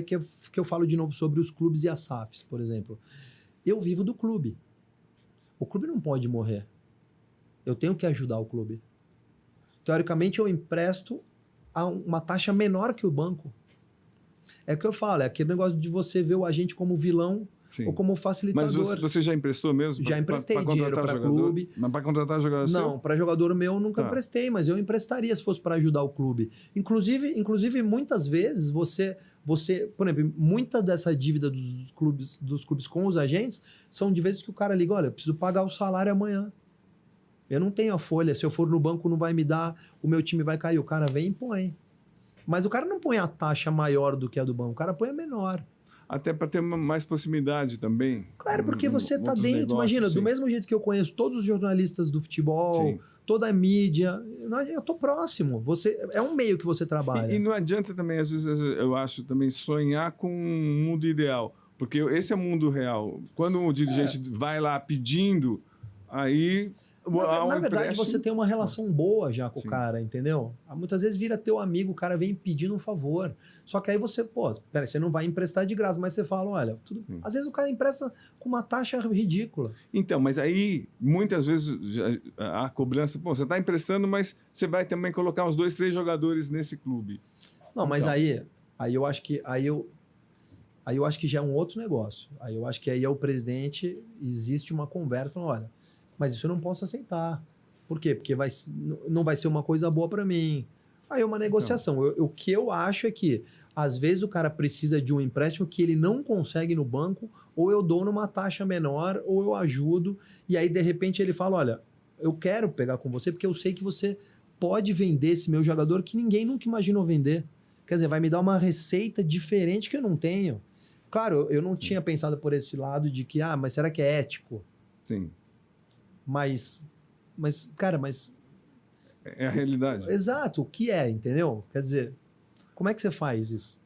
que eu falo de novo sobre os clubes e as SAFs, por exemplo. Eu vivo do clube. O clube não pode morrer. Eu tenho que ajudar o clube. Teoricamente, eu empresto a uma taxa menor que o banco. É o que eu falo, é aquele negócio de você ver o agente como vilão. Sim. Ou como facilitador. Mas você já emprestou mesmo? Já emprestei dinheiro para clube. Mas para contratar jogador seu? Não, para jogador meu eu nunca emprestei, mas eu emprestaria se fosse para ajudar o clube. Inclusive, muitas vezes você, por exemplo, muita dessa dívida dos clubes com os agentes são de vezes que o cara liga, olha, eu preciso pagar o salário amanhã. Eu não tenho a folha, se eu for no banco não vai me dar, o meu time vai cair. O cara vem e põe. Mas o cara não põe a taxa maior do que a do banco, o cara põe a menor. Até para ter mais proximidade também. Claro, porque você está dentro. Negócios, imagina, sim. Do mesmo jeito que eu conheço todos os jornalistas do futebol, sim. Toda a mídia, eu estou próximo. É um meio que você trabalha. E não adianta também, às vezes, eu acho, também sonhar com um mundo ideal. Porque esse é o mundo real. Quando o dirigente vai lá pedindo, aí... Na verdade, você tem uma relação boa já com o cara, entendeu? Muitas vezes vira teu amigo, o cara vem pedindo um favor. Só que aí você, peraí, você não vai emprestar de graça, mas você fala, olha, às vezes o cara empresta com uma taxa ridícula. Então, mas aí, muitas vezes, a cobrança, você está emprestando, mas você vai também colocar uns 2, 3 jogadores nesse clube. Não, mas aí eu acho que aí eu acho que já é um outro negócio. Aí eu acho que aí é o presidente, existe uma conversa, falando, olha, mas isso eu não posso aceitar. Por quê? Porque não vai ser uma coisa boa para mim. Aí é uma negociação. O que eu acho é que Às vezes o cara precisa de um empréstimo que ele não consegue no banco, ou eu dou numa taxa menor, ou eu ajudo, e aí de repente ele fala, olha, eu quero pegar com você porque eu sei que você pode vender esse meu jogador que ninguém nunca imaginou vender. Quer dizer, vai me dar uma receita diferente que eu não tenho. Claro, eu não tinha pensado por esse lado de que, mas será que é ético? Sim. Mas cara, É a realidade. Exato, o que é, entendeu? Quer dizer, como é que você faz isso?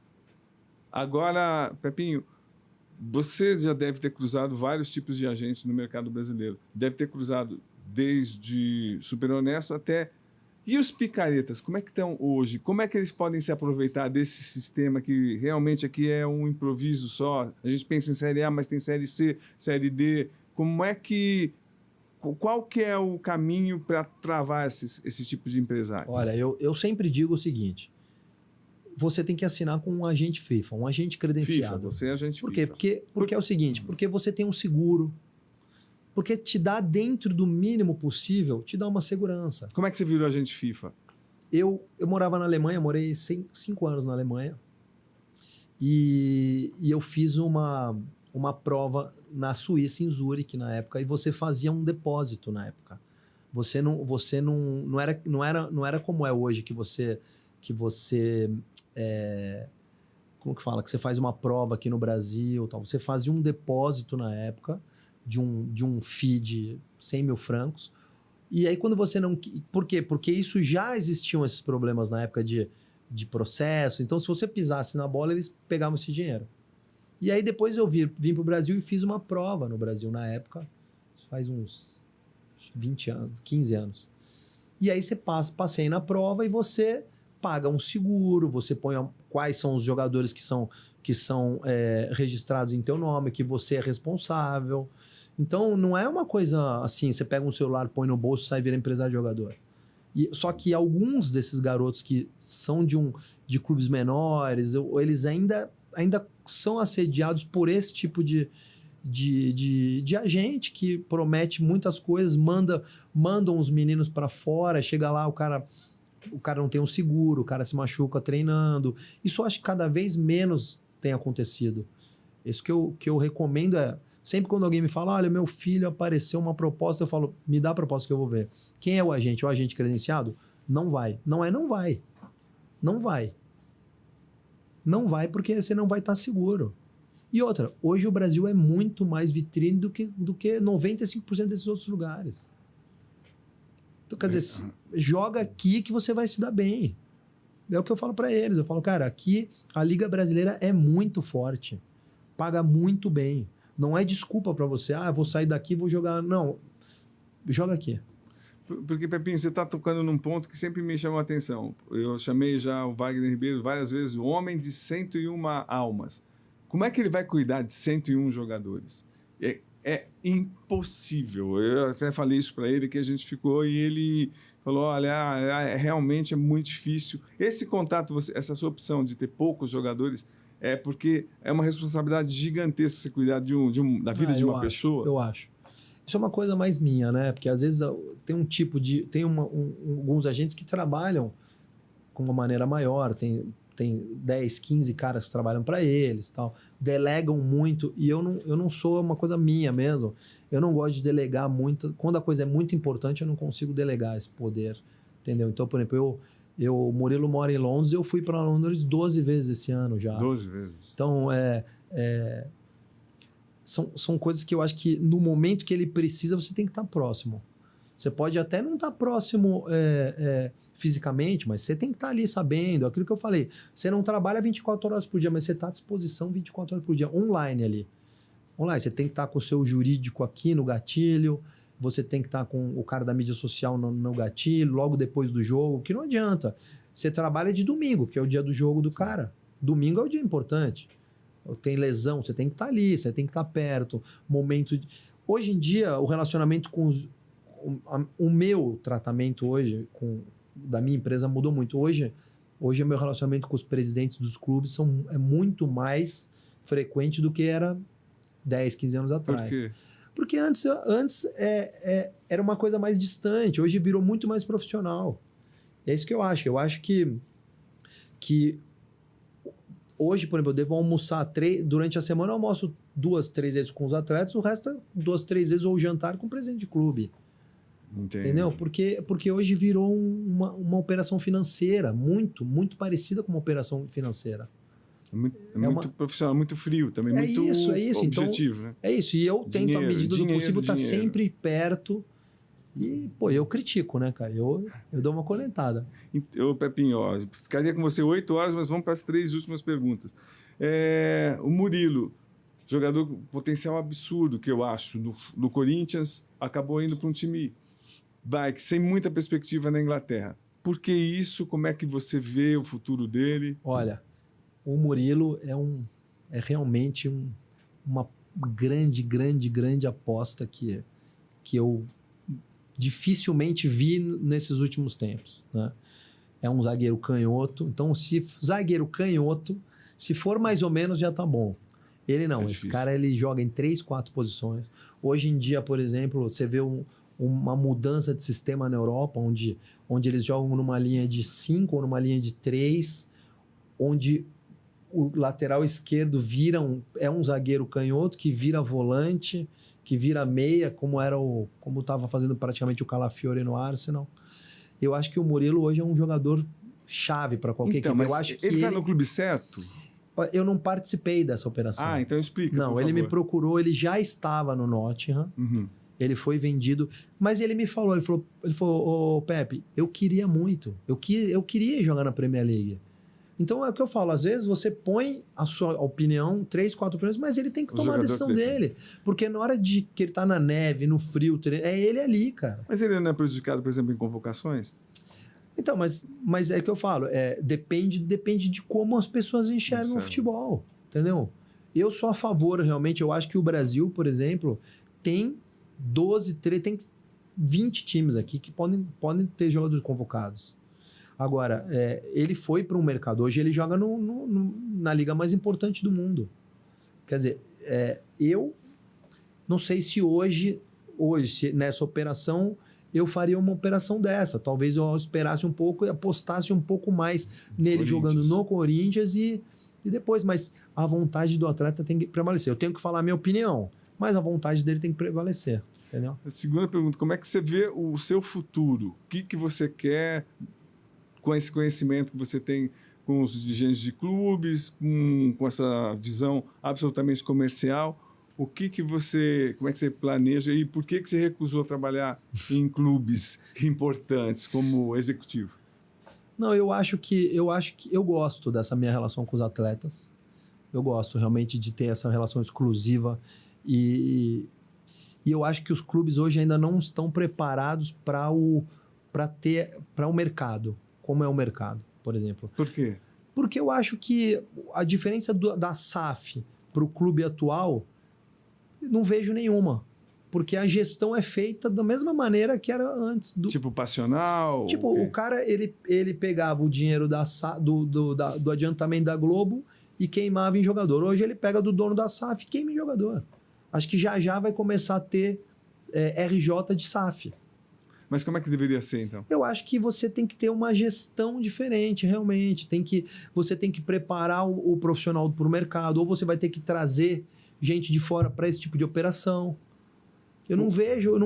Agora, Pepinho, você já deve ter cruzado vários tipos de agentes no mercado brasileiro. Deve ter cruzado desde super honesto até... E os picaretas, como é que estão hoje? Como é que eles podem se aproveitar desse sistema que realmente aqui é um improviso só? A gente pensa em Série A, mas tem Série C, Série D. Como é que... Qual que é o caminho para travar esse tipo de empresário? Olha, eu sempre digo o seguinte, você tem que assinar com um agente FIFA, um agente credenciado. FIFA, você é agente Por quê? FIFA. Porque é o seguinte, porque você tem um seguro, porque te dá dentro do mínimo possível, te dá uma segurança. Como é que você virou agente FIFA? Eu morava na Alemanha, morei 5 anos na Alemanha, e eu fiz uma prova na Suíça, em Zurique, na época, e você fazia um depósito na época. Você não era como é hoje, que você como que fala? Que você faz uma prova aqui no Brasil, tal. Você fazia um depósito na época de um FII de 100 mil francos. E aí quando você não... Por quê? Porque isso já existiam esses problemas na época de processo. Então se você pisasse na bola, eles pegavam esse dinheiro. E aí depois eu vim para o Brasil e fiz uma prova no Brasil na época. Faz uns 20 anos, 15 anos. E aí você passei na prova e você paga um seguro, você põe quais são os jogadores que são registrados em teu nome, que você é responsável. Então não é uma coisa assim, você pega um celular, põe no bolso e sai vira empresário de jogador. Só que alguns desses garotos que são de clubes menores, eles ainda são assediados por esse tipo de agente que promete muitas coisas, mandam os meninos para fora, chega lá, o cara não tem um seguro, o cara se machuca treinando. Isso eu acho que cada vez menos tem acontecido. Isso que eu recomendo sempre quando alguém me fala, olha, meu filho apareceu uma proposta, eu falo, me dá a proposta que eu vou ver. Quem é o agente? O agente credenciado? Não vai. Não vai. Não vai. Não vai porque você não vai estar seguro. E outra, hoje o Brasil é muito mais vitrine do que 95% desses outros lugares. Então, quer dizer, joga aqui que você vai se dar bem. É o que eu falo para eles. Eu falo, cara, aqui a Liga Brasileira é muito forte. Paga muito bem. Não é desculpa para você, vou sair daqui e vou jogar. Não, joga aqui. Porque, Pepinho, você está tocando num ponto que sempre me chamou a atenção. Eu chamei já o Wagner Ribeiro várias vezes, o homem de 101 almas. Como é que ele vai cuidar de 101 jogadores? É impossível. Eu até falei isso para ele, que a gente ficou e ele falou, olha, realmente é muito difícil. Esse contato, essa sua opção de ter poucos jogadores, é porque é uma responsabilidade gigantesca você cuidar da vida de uma pessoa. Eu acho. Isso é uma coisa mais minha, né? Porque às vezes tem alguns agentes que trabalham com uma maneira maior, tem 10, 15 caras que trabalham para eles, tal, delegam muito, e eu não sou uma coisa minha mesmo. Eu não gosto de delegar muito. Quando a coisa é muito importante, eu não consigo delegar esse poder, entendeu? Então, por exemplo, o Murilo mora em Londres, eu fui para Londres 12 vezes esse ano já. 12 vezes. Então, são coisas que eu acho que no momento que ele precisa, você tem que estar próximo. Você pode até não estar próximo fisicamente, mas você tem que estar ali sabendo. Aquilo que eu falei, você não trabalha 24 horas por dia, mas você está à disposição 24 horas por dia, online ali. Online, você tem que estar com o seu jurídico aqui no gatilho, você tem que estar com o cara da mídia social no gatilho, logo depois do jogo, que não adianta. Você trabalha de domingo, que é o dia do jogo do cara. Domingo é o dia importante. Tem lesão, você tem que estar ali, você tem que estar perto. Hoje em dia, o relacionamento com o meu tratamento hoje, da minha empresa, mudou muito. Hoje o meu relacionamento com os presidentes dos clubes é muito mais frequente do que era 10, 15 anos atrás. Por quê? Porque antes era uma coisa mais distante, hoje virou muito mais profissional. É isso que eu acho. Eu acho que Hoje, por exemplo, eu devo almoçar durante a semana, eu almoço 2, 3 vezes com os atletas, o resto é 2, 3 vezes ou jantar com presidente de clube. Entendi. Entendeu? Porque hoje virou uma operação financeira, muito parecida com uma operação financeira. Muito profissional, muito frio também, muito objetivo, então, né? É isso, e eu tento, à medida do possível, estar sempre perto. E, pô, eu critico, né, cara? Eu dou uma cornetada. Ô, Pepinho, ó, ficaria com você 8 horas, mas vamos para as 3 últimas perguntas. O Murilo, jogador com potencial absurdo, que eu acho, do Corinthians, acabou indo para um time sem muita perspectiva na Inglaterra. Por que isso? Como é que você vê o futuro dele? Olha, o Murilo é realmente uma grande aposta que eu dificilmente vi nesses últimos tempos, né? É um zagueiro canhoto, então se zagueiro canhoto, se for mais ou menos já tá bom. Ele não, esse cara ele joga em 3, 4 posições. Hoje em dia, por exemplo, você vê uma mudança de sistema na Europa, onde eles jogam numa linha de 5 ou numa linha de 3, onde o lateral esquerdo é um zagueiro canhoto que vira volante, que vira meia, como estava fazendo praticamente o Calafiori no Arsenal. Eu acho que o Murilo hoje é um jogador chave para qualquer equipe. Mas eu acho que ele está no clube certo? Eu não participei dessa operação. Então explica, não, por ele favor. me procurou, ele já estava no Nottingham. Uhum. Ele foi vendido, mas ele me falou, ele falou, ô Pepe, eu queria muito, eu queria jogar na Premier League. Então é o que eu falo, às vezes você põe a sua opinião, 3, 4 opiniões, mas ele tem que tomar a decisão dele. Porque na hora de que ele tá na neve, no frio, é ele ali, cara. Mas ele não é prejudicado, por exemplo, em convocações? Então, mas é o que eu falo, depende de como as pessoas enxergam o futebol, entendeu? Eu sou a favor, realmente, eu acho que o Brasil, por exemplo, tem 20 times aqui que podem ter jogadores convocados. Agora, ele foi para um mercado. Hoje ele joga na liga mais importante do mundo. Quer dizer, eu não sei se hoje nessa operação, eu faria uma operação dessa. Talvez eu esperasse um pouco e apostasse um pouco mais nele jogando no Corinthians e depois. Mas a vontade do atleta tem que prevalecer. Eu tenho que falar a minha opinião, mas a vontade dele tem que prevalecer. Entendeu? A segunda pergunta, como é que você vê o seu futuro? O que você quer com esse conhecimento que você tem com os dirigentes de clubes, com essa visão absolutamente comercial? Como é que você planeja e por que você recusou trabalhar em clubes importantes como executivo? Não, eu acho que eu gosto dessa minha relação com os atletas. Eu gosto realmente de ter essa relação exclusiva e eu acho que os clubes hoje ainda não estão preparados para o mercado. Como é o mercado, por exemplo. Por quê? Porque eu acho que a diferença da SAF para o clube atual, não vejo nenhuma. Porque a gestão é feita da mesma maneira que era antes. Tipo passional? Tipo, o cara, ele pegava o dinheiro do adiantamento da Globo e queimava em jogador. Hoje ele pega do dono da SAF e queima em jogador. Acho que já vai começar a ter RJ de SAF. Mas como é que deveria ser, então? Eu acho que você tem que ter uma gestão diferente, realmente. Você tem que preparar o profissional para o mercado, ou você vai ter que trazer gente de fora para esse tipo de operação. Eu não vejo...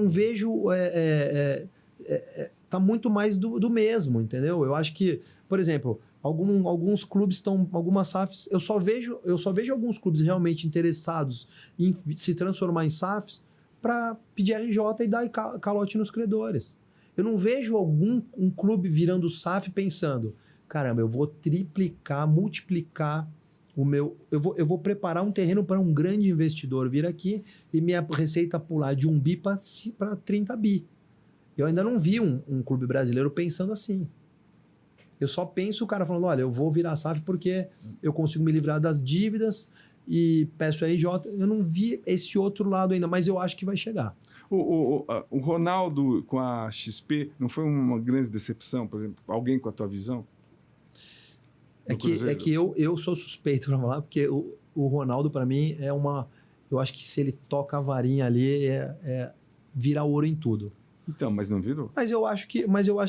tá muito mais do mesmo, entendeu? Eu acho que, por exemplo, alguns clubes estão... Algumas SAFs... Eu só vejo alguns clubes realmente interessados em se transformar em SAFs para pedir RJ e dar calote nos credores. Eu não vejo um clube virando SAF pensando, caramba, eu vou triplicar, multiplicar o meu... Eu vou preparar um terreno para um grande investidor vir aqui e minha receita pular de 1 bi para 30 bi. Eu ainda não vi um clube brasileiro pensando assim. Eu só penso o cara falando, olha, eu vou virar SAF porque eu consigo me livrar das dívidas e peço RJ. Eu não vi esse outro lado ainda, mas eu acho que vai chegar. O Ronaldo com a XP não foi uma grande decepção, por exemplo? Alguém com a tua visão? É que eu sou suspeito para falar, porque o Ronaldo, para mim, é uma... Eu acho que se ele toca a varinha ali, vira ouro em tudo. Então, mas não virou? Mas eu acho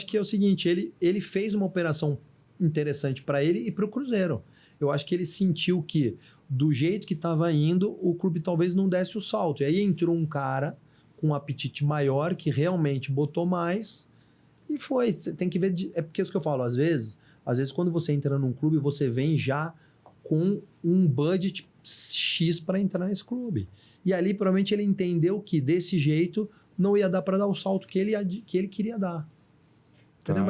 que é o seguinte, ele fez uma operação interessante para ele e para o Cruzeiro. eu acho que ele sentiu que, do jeito que estava indo, o clube talvez não desse o salto. E aí entrou um cara com um apetite maior, que realmente botou mais, e foi. Você tem que ver... É porque é isso que eu falo, às vezes quando você entra num clube, você vem já com um budget X para entrar nesse clube. E ali, provavelmente, ele entendeu que, desse jeito, não ia dar para dar o salto que ele queria dar. Entendeu?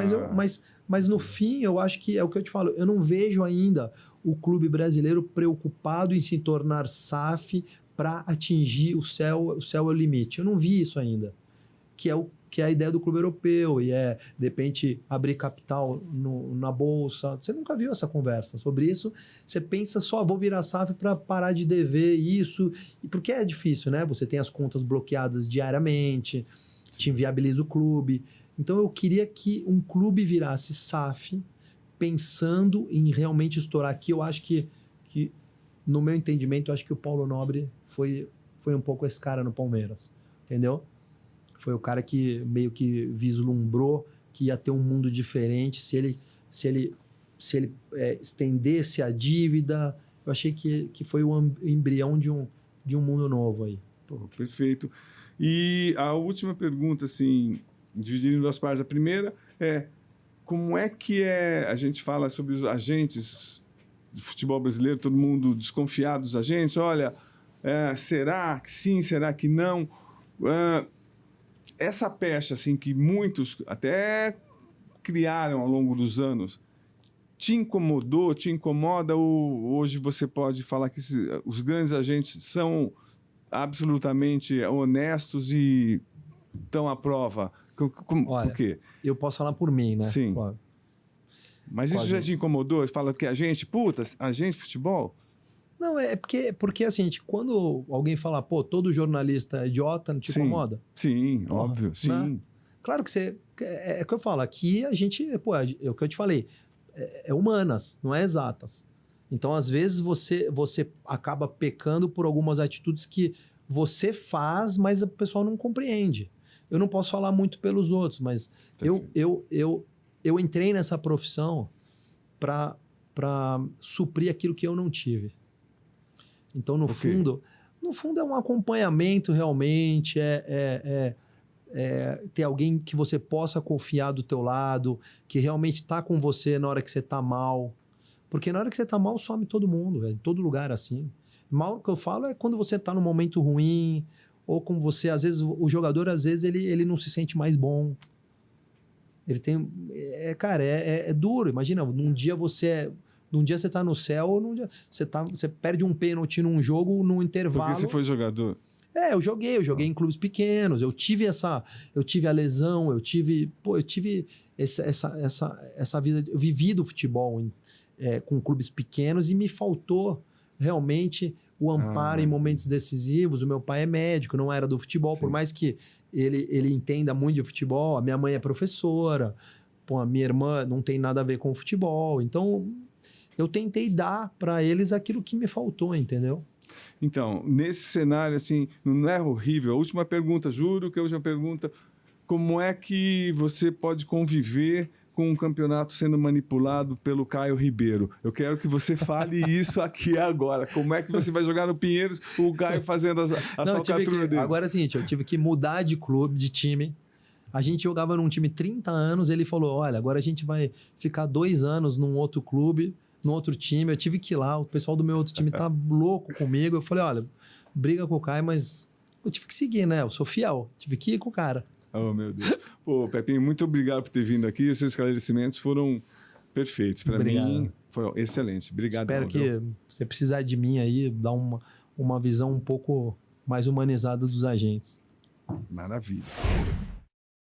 Mas no fim, eu acho que é o que eu te falo, eu não vejo ainda o clube brasileiro preocupado em se tornar SAF para atingir o céu é o limite. Eu não vi isso ainda. Que é a ideia do clube europeu, e de repente, abrir capital na bolsa. Você nunca viu essa conversa sobre isso. Você pensa só, vou virar SAF para parar de dever isso. Porque é difícil, né? Você tem as contas bloqueadas diariamente, te inviabiliza o clube. Então, eu queria que um clube virasse SAF, pensando em realmente estourar aqui. Eu acho que no meu entendimento, eu acho que o Paulo Nobre foi um pouco esse cara no Palmeiras. Entendeu? Foi o cara que meio que vislumbrou que ia ter um mundo diferente se ele estendesse a dívida. Eu achei que foi o embrião de um mundo novo aí. Pô, perfeito. E a última pergunta, assim, dividindo em duas partes. A primeira é como é que a gente fala sobre os agentes do futebol brasileiro, todo mundo desconfiado dos agentes. Olha, será que sim, será que não? Essa pecha assim, que muitos até criaram ao longo dos anos, te incomodou, te incomoda, ou hoje você pode falar que os grandes agentes são absolutamente honestos e estão à prova? Olha, por quê? Eu posso falar por mim, né? Sim. Claro. Mas isso já te incomodou? Você fala que agente de futebol? Não, porque assim, quando alguém fala, pô, todo jornalista é idiota, não te incomoda? Sim, Porra, óbvio, sim. Né? Claro que é o que eu falo, aqui a gente, pô, é o que eu te falei, é humanas, não é exatas. Então, às vezes, você acaba pecando por algumas atitudes que você faz, mas o pessoal não compreende. Eu não posso falar muito pelos outros, mas eu entrei nessa profissão para suprir aquilo que eu não tive. Então, no fundo é um acompanhamento realmente, ter alguém que você possa confiar do teu lado, que realmente está com você na hora que você está mal. Porque na hora que você está mal, some todo mundo, em todo lugar assim. Mal que eu falo é quando você está num momento ruim, ou como você, às vezes, o jogador, às vezes, ele não se sente mais bom. Ele tem... Cara, é duro. Imagina, num dia você tá no céu, num dia você perde um pênalti num jogo, num intervalo. Porque você foi jogador? Eu joguei em clubes pequenos, eu tive a lesão, eu tive essa vida, eu vivi do futebol com clubes pequenos e me faltou realmente o amparo em momentos decisivos. O meu pai é médico, não era do futebol, Sim. Por mais que ele entenda muito de futebol, a minha mãe é professora, a minha irmã não tem nada a ver com o futebol, então eu tentei dar para eles aquilo que me faltou, entendeu? Então, nesse cenário, assim, não é horrível? A última pergunta, juro que a última pergunta, como é que você pode conviver com um campeonato sendo manipulado pelo Caio Ribeiro? Eu quero que você fale isso aqui agora. Como é que você vai jogar no Pinheiros com o Caio fazendo as falcatruas dele? Agora é o seguinte, eu tive que mudar de clube, de time. A gente jogava num time 30 anos, ele falou, olha, agora a gente vai ficar 2 anos num outro clube, num outro time. Eu tive que ir lá, o pessoal do meu outro time tá louco comigo. Eu falei, olha, briga com o Caio, mas eu tive que seguir, né? Eu sou fiel, tive que ir com o cara. Oh, meu Deus. Pô, Pepinho, muito obrigado por ter vindo aqui. Os seus esclarecimentos foram perfeitos. Para mim, foi excelente. Obrigado. Espero que você precisar de mim aí, dar uma visão um pouco mais humanizada dos agentes. Maravilha.